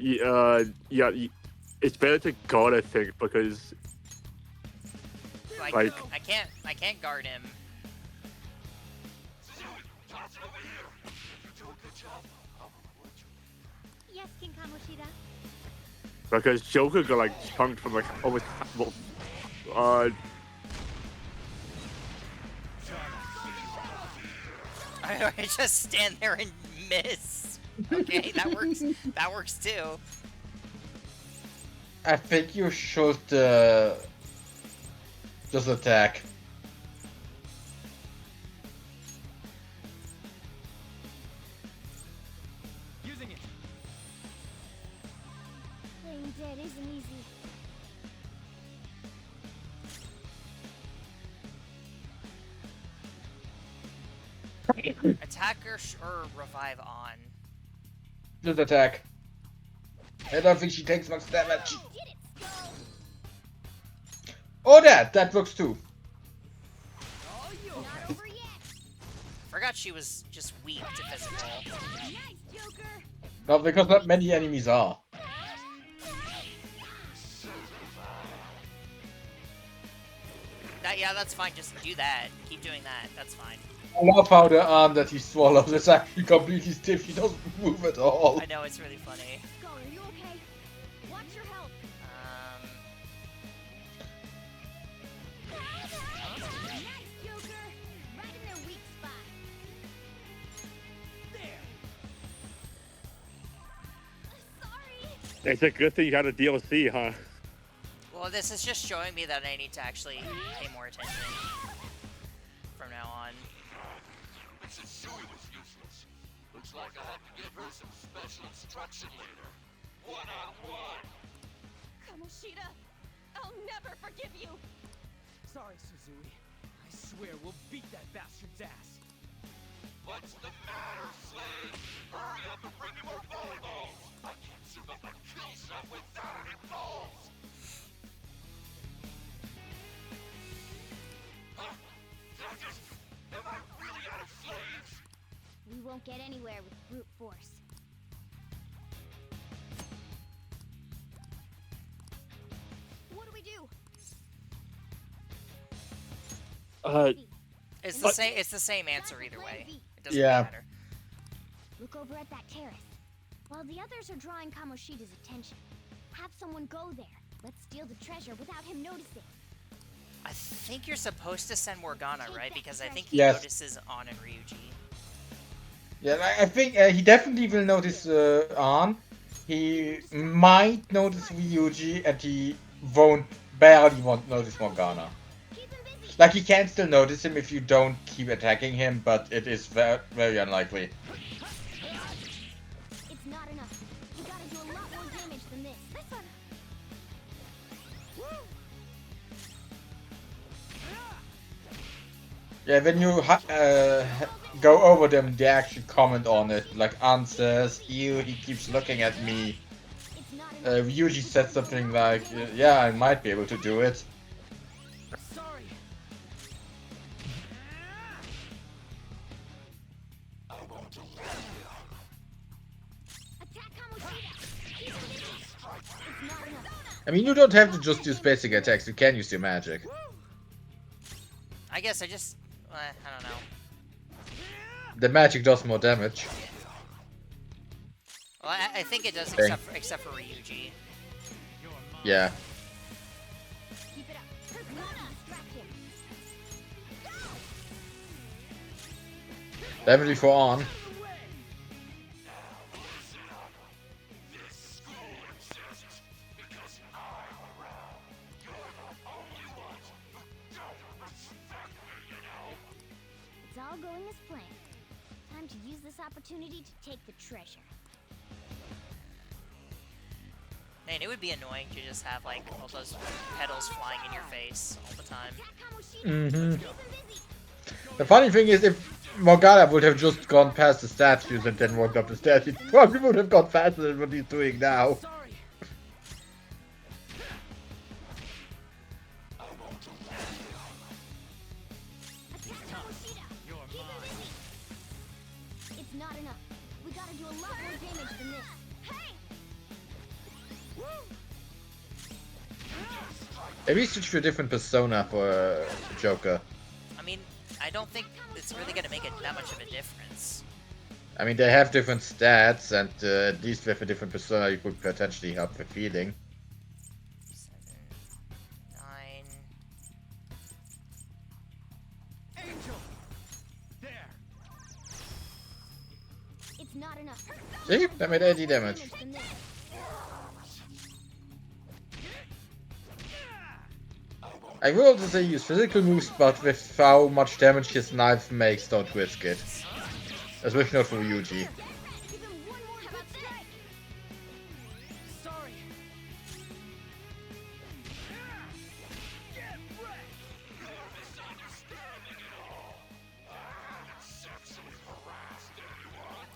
Yeah, it's better to guard, I think, because Like, Like- I can't guard him. Yes, King Kamoshida. because Joker got like chunked from like almost well, I just stand there and miss. Okay, that works. That works too. I think you should just attack. Using it. Playing dead isn't easy. Attack or revive on. Just attack. I don't think she takes much damage. Oh, get it, Skull. Oh, that works too. Oh, you Not over yet. Forgot she was just weak to physical. Nice, Joker. No, because not many enemies are. Yeah, that's fine. Just do that. Keep doing that. That's fine. I love how the arm that he swallows is actually completely stiff. He doesn't move at all. I know it's really funny. Skull, are you okay? Watch your health. Nice, Joker. Right in their weak spot. there. Sorry. it's a good thing you had a DLC, huh? Well, this is just showing me that I need to actually pay more attention from now on. Suzui was useless. Looks like I have to give her some special instruction later. One-on-one. Kamoshida, I'll never forgive you. Sorry, Suzui. I swear we'll beat that bastard's ass. What's the matter, Slade? Hurry up and bring me more volleyballs. I can't shoot up a kill shot without any balls. Am I really out of slaves? We won't get anywhere with brute force. What do we do? It's the same. It's the same answer either way. It doesn't Yeah. matter. Look over at that terrace. While the others are drawing Kamoshida's attention, have someone go there. Let's steal the treasure without him noticing. I think you're supposed to send Morgana, right? Because I think he Yes. notices An and Ryuji. Yeah, I think he definitely will notice Arn. He might notice Ryuji, and he barely won't notice Morgana. Keep him busy. Like, he can still notice him if you don't keep attacking him, but it is very, very unlikely. It's not enough. You gotta do a lot more damage than this. This one. Yeah, when you go over them, they actually comment on it. Like, Arn says, ew, he keeps looking at me. It's not enough. Ryuji said something like, yeah, I might be able to do it. Sorry. Attack Kamoshida. Keep him busy. It's not enough. I mean, you don't have to just use basic attacks, you can use your magic. I guess I just. I don't know. the magic does more damage. Well, I think it does, Okay. except for Ryuji. Yeah. Keep it up. Persona, distract him. Definitely for on. It's all going as planned. Time to use this opportunity to take the treasure. Man, it would be annoying to just have like all those petals flying in your face all the time. Attack Kamoshida. Mm-hmm. Keep him busy. The funny thing is, if Morgana would have just gone past the statues and then walked up the stairs, he probably would have gone faster than what he's doing now. Sorry. Attack Kamoshida. Keep him busy. It's not enough. We gotta do a lot more damage than this. Hey! Maybe switch to a different persona for Joker. I mean, I don't think it's really gonna make it that much of a difference. I mean, they have different stats, and at least with a different persona, you could potentially help with healing. 7, 9. Angel. There. It's not enough. See? That made 80 damage. Than this. I will also say use physical moves, but with how much damage his knife makes, don't risk it. Especially not for Ryuji. Give him one more good strike. Sorry.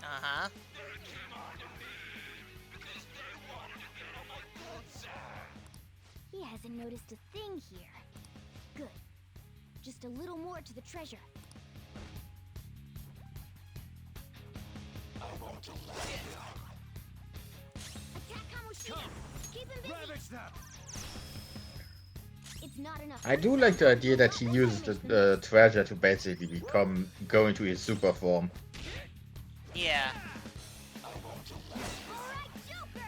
Uh-huh. He hasn't noticed a thing here. Good. Just a little more to the treasure. Attack Kamoshida. Keep him busy. Ravage them. It's not enough. I do like the idea that he uses the treasure to basically go into his super form. Yeah. Alright, Joker.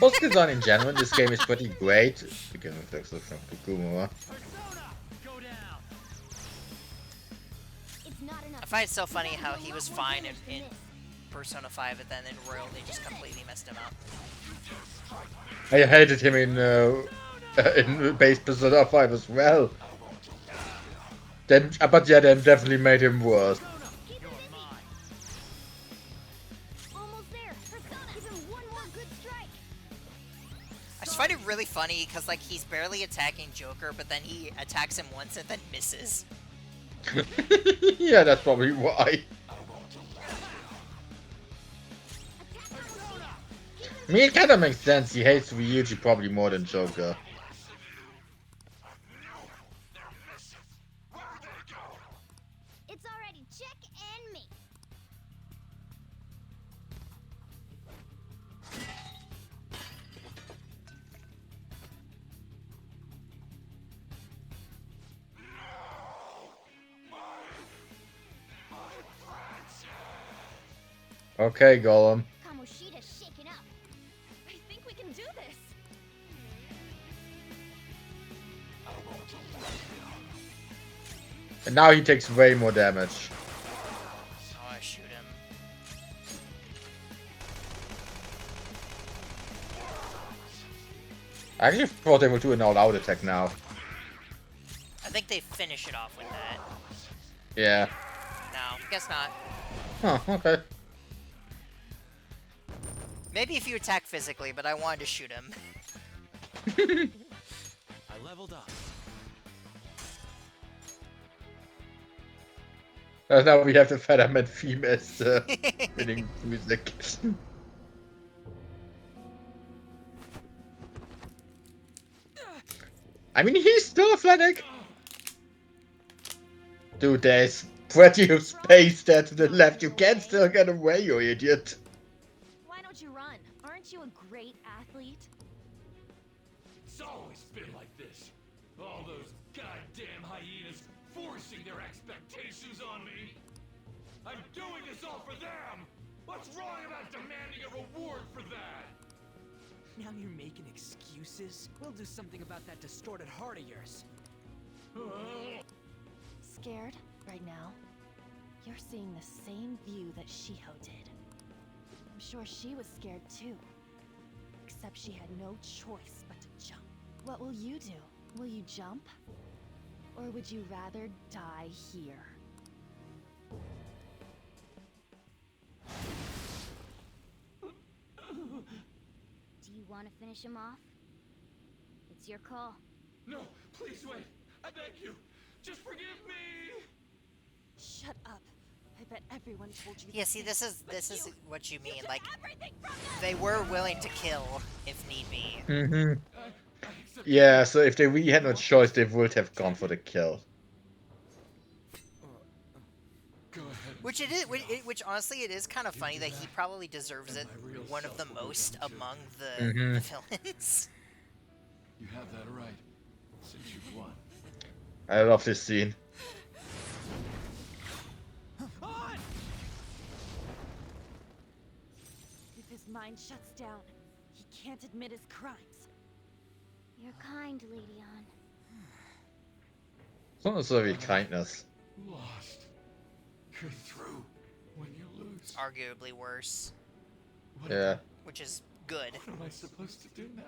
Boss design in general in this game is pretty great, because of the exclusion of Kikumura. Persona. Go down. It's not enough. I find it so funny We gotta how do a he lot was more fine damage than in this. Persona 5, but then in Royal they just completely messed him up. I hated him in base Persona 5 as well. Then, but yeah, then definitely made him worse. Keep him busy. Almost there. Persona. Give him one more good strike. I just find it really funny because like he's barely attacking Joker, but then he attacks him once and then misses. Yeah, that's probably why. I mean, it kind of makes sense. He hates Ryuji probably more than Joker. It's already check and me. Okay, Golem. Kamoshida's shaken up. I think we can do this. And now he takes way more damage. Oh, I shoot him. I actually thought they would do an all-out attack now. I think they finish it off with that. Yeah. No, guess not. Huh, okay. Maybe if you attack physically, but I wanted to shoot him. I leveled up. Now we have the Featherman theme as winning music. I mean, he's still athletic. Dude, there's plenty of space there to the left. You can still get away, you idiot. Why don't you run? Aren't you a great athlete? It's always been like this. All those goddamn hyenas forcing their expectations on me. I'm doing this all for them! What's wrong about demanding a reward for that? Now you're making excuses? We'll do something about that distorted heart of yours. Scared right now? You're seeing the same view that Shiho did. I'm sure she was scared too. Except she had no choice but to jump. What will you do? Will you jump? Or would you rather die here? Do you want to finish him off? It's your call. No, please wait. I beg you. Just forgive me. Shut up. I bet everyone told you. Yeah, see, this is what you mean. Like, Everything from them! they were willing to kill if need be. Mm-hmm. I accept Yeah, so if they really had no choice, they would have gone for the kill. Go ahead. Which it is. Which honestly, it is kind of funny that he probably deserves it one of the most among the villains. You have that right. Since you've won. I love this scene. On! If his mind shuts down, he can't admit his crimes. You're kind, Lady Ann. It's not necessarily kindness. Lost. You're through when you lose. Arguably worse, What, Yeah. which is good. what am I supposed to do now?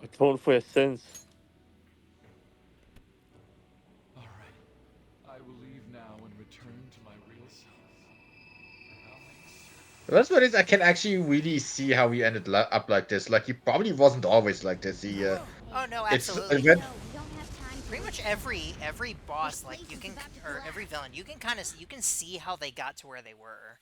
Atone for your sins. All right. I will leave now and return to my real self. I'll make The best part is I can actually really see how he ended up like this. Like, he probably wasn't always like this. He, Oh no, it's absolutely. when- No, we don't have time to Pretty much every boss, like you can, or every villain, you can see how they got to where they were.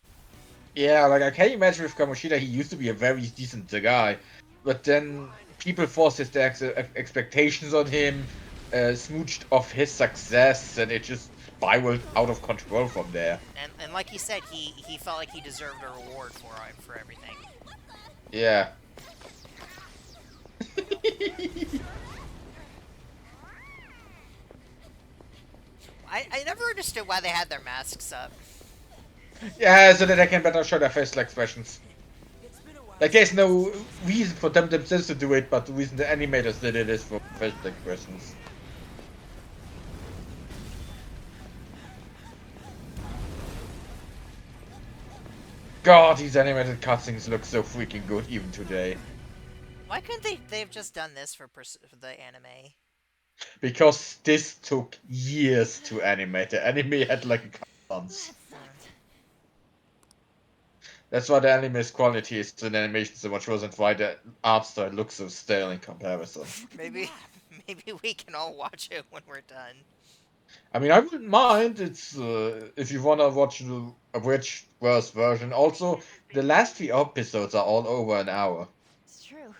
yeah, like I can imagine with Kamoshida, he used to be a very decent guy, but then people forced his expectations on him, smooched off his success, and it just spiraled out of control from there. And like he said, he felt like he deserved a reward for everything. Yeah. I never understood why they had their masks up. Yeah, so that I can better show their facial expressions. It's been a while. Like, there's no reason for them themselves to do it, but the reason the animators did it is for facial expressions. God, these animated cutscenes look so freaking good even today. Why couldn't they've just done this for the anime? Because this took years to animate. The anime had like a couple months. That sucked. That's why the anime's quality is in animation so much worse, and why the art style looks so stale in comparison. Maybe we can all watch it when we're done. I mean, I wouldn't mind. It's if you wanna watch the abridged worst version. Also, the last 3 episodes are all over an hour It's true.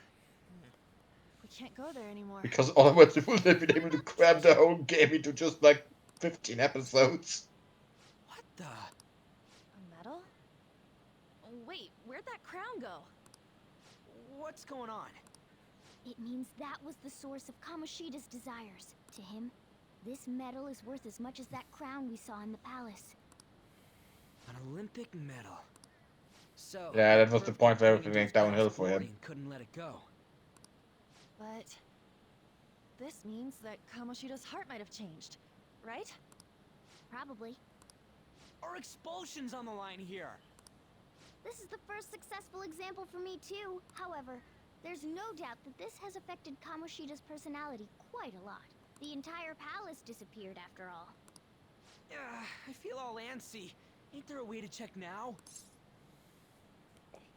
We can't go there anymore. because otherwise they would have been able to cram the whole game into just like 15 episodes. What the? A medal? Oh, wait, where'd that crown go? What's going on? It means that was the source of Kamoshida's desires. To him, this medal is worth as much as that crown we saw in the palace. An Olympic medal. So Yeah, that was the whoever point where Tony everything went Duke's downhill for him. Guardian couldn't let it go. But this means that Kamoshida's heart might have changed, right? Probably. Our expulsion's on the line here. This is the first successful example for me too. However, there's no doubt that this has affected Kamoshida's personality quite a lot. The entire palace disappeared after all. I feel all antsy. Ain't there a way to check now?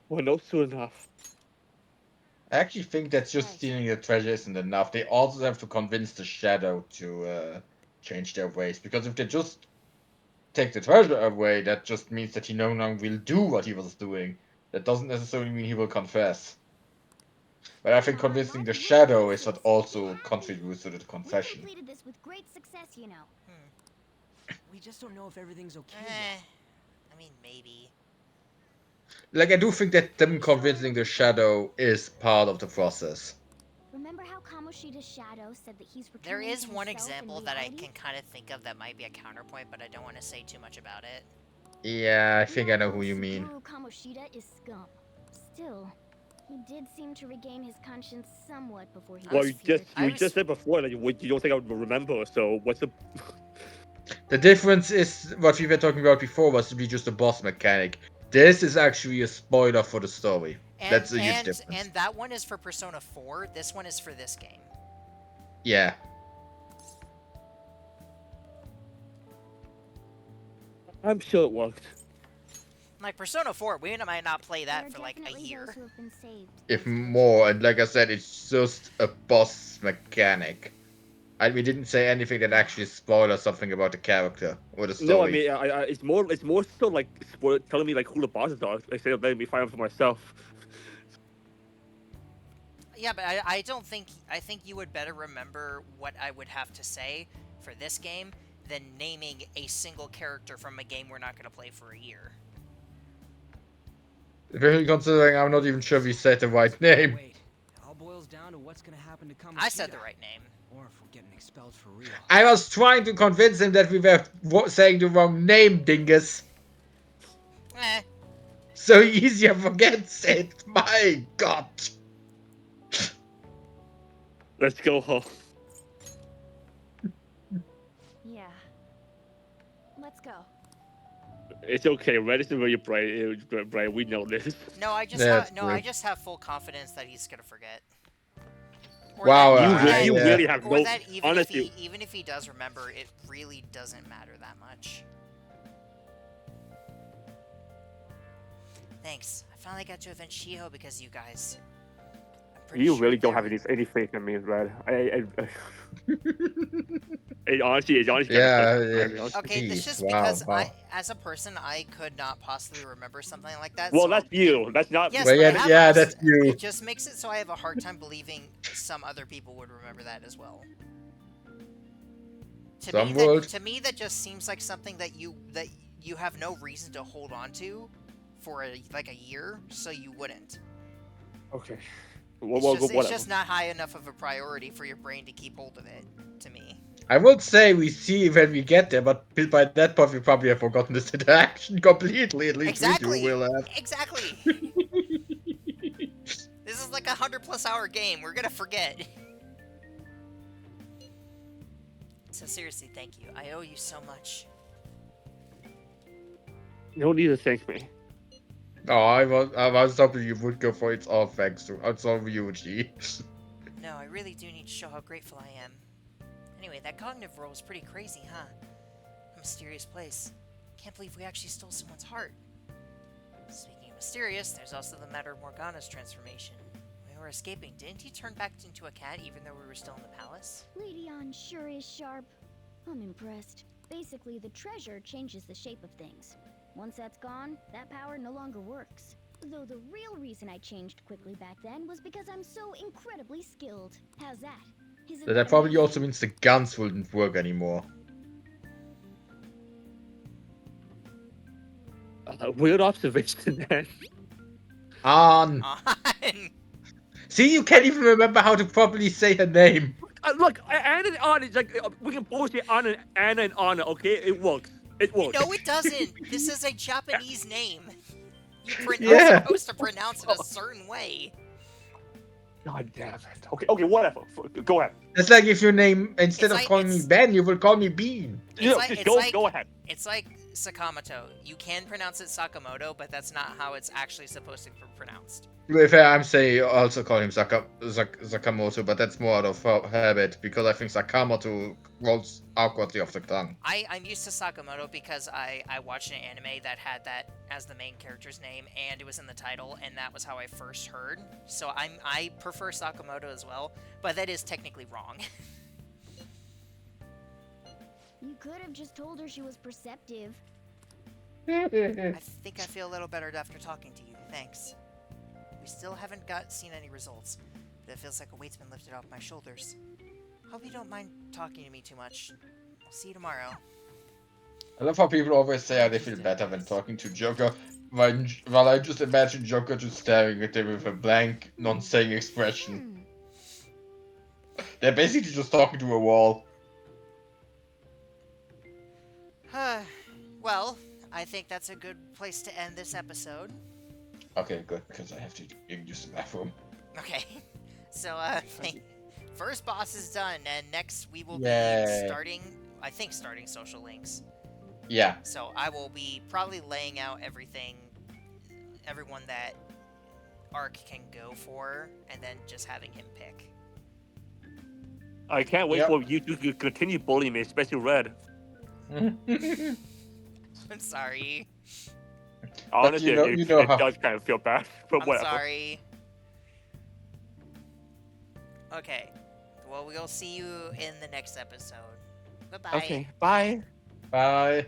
Well, no, soon enough. I actually think that just stealing the treasure isn't enough. They also have to convince the Shadow to change their ways. Because if they just take the treasure away, that just means that he no longer will do what he was doing. That doesn't necessarily mean he will confess. But I think convincing the Shadow is what also contributes to the We confession. completed this with great success, you know. We just don't know if everything's okay yet. I mean, maybe. Like, I do think that them convincing the Shadow is part of the process. Remember how Kamoshida's shadow said that he's There returning is to one himself in example that I reality? can kind of think of that might be a counterpoint, but I don't want to say too much about it. Yeah, I think We I all know who you mean. Suguru Kamoshida is scum. Still, he did seem to regain his conscience somewhat before he Well, was- you disappeared. I you was- just said before that you don't think I would remember. So what's the? The difference is what we were talking about before was to be just a boss mechanic. This is actually a spoiler for the story. And, That's a huge difference. And that one is for Persona 4. This one is for this game. Yeah. I'm sure it worked. Like Persona 4, we might not play There that are for like a definitely year. those who have been saved. If more, and like I said, it's just a boss mechanic. And we didn't say anything that actually spoiled something about the character or the story. No, I mean, it's more so like telling me like who the bosses are instead of letting me find out for myself. Yeah, but I don't think... I think you would better remember what I would have to say for this game than naming a single character from a game we're not going to play for a year. Really considering I'm not even sure we said the right name. Wait, it all boils down to what's gonna happen to Kamoshida. I said the right name. Or if we're getting expelled for real. I was trying to convince him that we were saying the wrong name, dingus. Eh. So easier forgets it. My god. Let's go home. Yeah. Let's go. It's okay. Red is where your brain. We know this. No, I just That's no, I weird. just have full confidence that he's gonna forget. Or Wow, that, You or that- really have or no. that even Honestly, even if he does remember, it really doesn't matter that much. Thanks. I finally got to avenge Shiho because of you guys. I'm pretty you sure really don't have there- any faith in me, Red. It honestly. Yeah, Okay, it's Jeez, just wow, because wow. as a person, I could not possibly remember something like that. Well, so that's you. That's not. Yes, Well, but I yeah, have yeah, also- that's you. It just makes it so I have a hard time believing some other people would remember that as well. Some would. To me, that just seems like something that you have no reason to hold on to for like a year, so you wouldn't. Okay. It's Whatever. just not high enough of a priority for your brain to keep hold of it. To me. I would say we see when we get there, but by that point we probably have forgotten this interaction completely. At least Exactly. we two will have. Exactly. This is like a 100+ hour game. We're gonna forget. So seriously, thank you. I owe you so much. No need to thank me. No, I was hoping you would go for it's all thanks to it's all Ryuji. No, I really do need to show how grateful I am. Anyway, that cognitive roll was pretty crazy, huh? A mysterious place. Can't believe we actually stole someone's heart. Speaking of mysterious, there's also the matter of Morgana's transformation. When we were escaping, didn't he turn back into a cat even though we were still in the palace? Lady Ann sure is sharp. I'm impressed. Basically, the treasure changes the shape of things. Once that's gone, that power no longer works. Though the real reason I changed quickly back then was because I'm so incredibly skilled. How's that? Isn't That probably amazing? also means the guns wouldn't work anymore. Weird observation, man. An. On. See, you can't even remember how to properly say her name. Look, Anna and Anna, it's like we can both say Anna and Anna, okay? It works. It works. No, it doesn't. This is a Japanese name. You're Yeah. supposed to pronounce it a certain way. God damn it. Okay, whatever. Go ahead. It's like if your name, instead It's of like- calling me it's- Ben, you will call me Bean. It's Just go ahead. It's like Sakamoto. You can pronounce it Sakamoto, but that's not how it's actually supposed to be pronounced. To be fair, I'm saying also call him Sakamoto, but that's more out of habit, because I think Sakamoto rolls awkwardly off the tongue. I'm used to Sakamoto because I watched an anime that had that as the main character's name, and it was in the title, and that was how I first heard. So I prefer Sakamoto as well, but that is technically wrong. You could have just told her she was perceptive. I think I feel a little better after talking to you. Thanks. We still haven't seen any results, but it feels like a weight's been lifted off my shoulders. Hope you don't mind talking to me too much. I'll see you tomorrow. I love how people always say how they feel better when talking to Joker, while I just imagine Joker just staring at them with a blank, non-saying expression. They're basically just talking to a wall. Well, I think that's a good place to end this episode. Okay, good, because I have to use the bathroom. Okay. So, first boss is done, and next we will be Yay. starting social links. Yeah. So I will be probably laying out everyone that Ark can go for, and then just having him pick. I can't wait Yep. for you to continue bullying me, especially Red. I'm sorry. Honestly, you know it how- does kind of feel bad, but I'm whatever. sorry. Okay. Well, we'll see you in the next episode. Bye-bye. Okay, bye. Bye.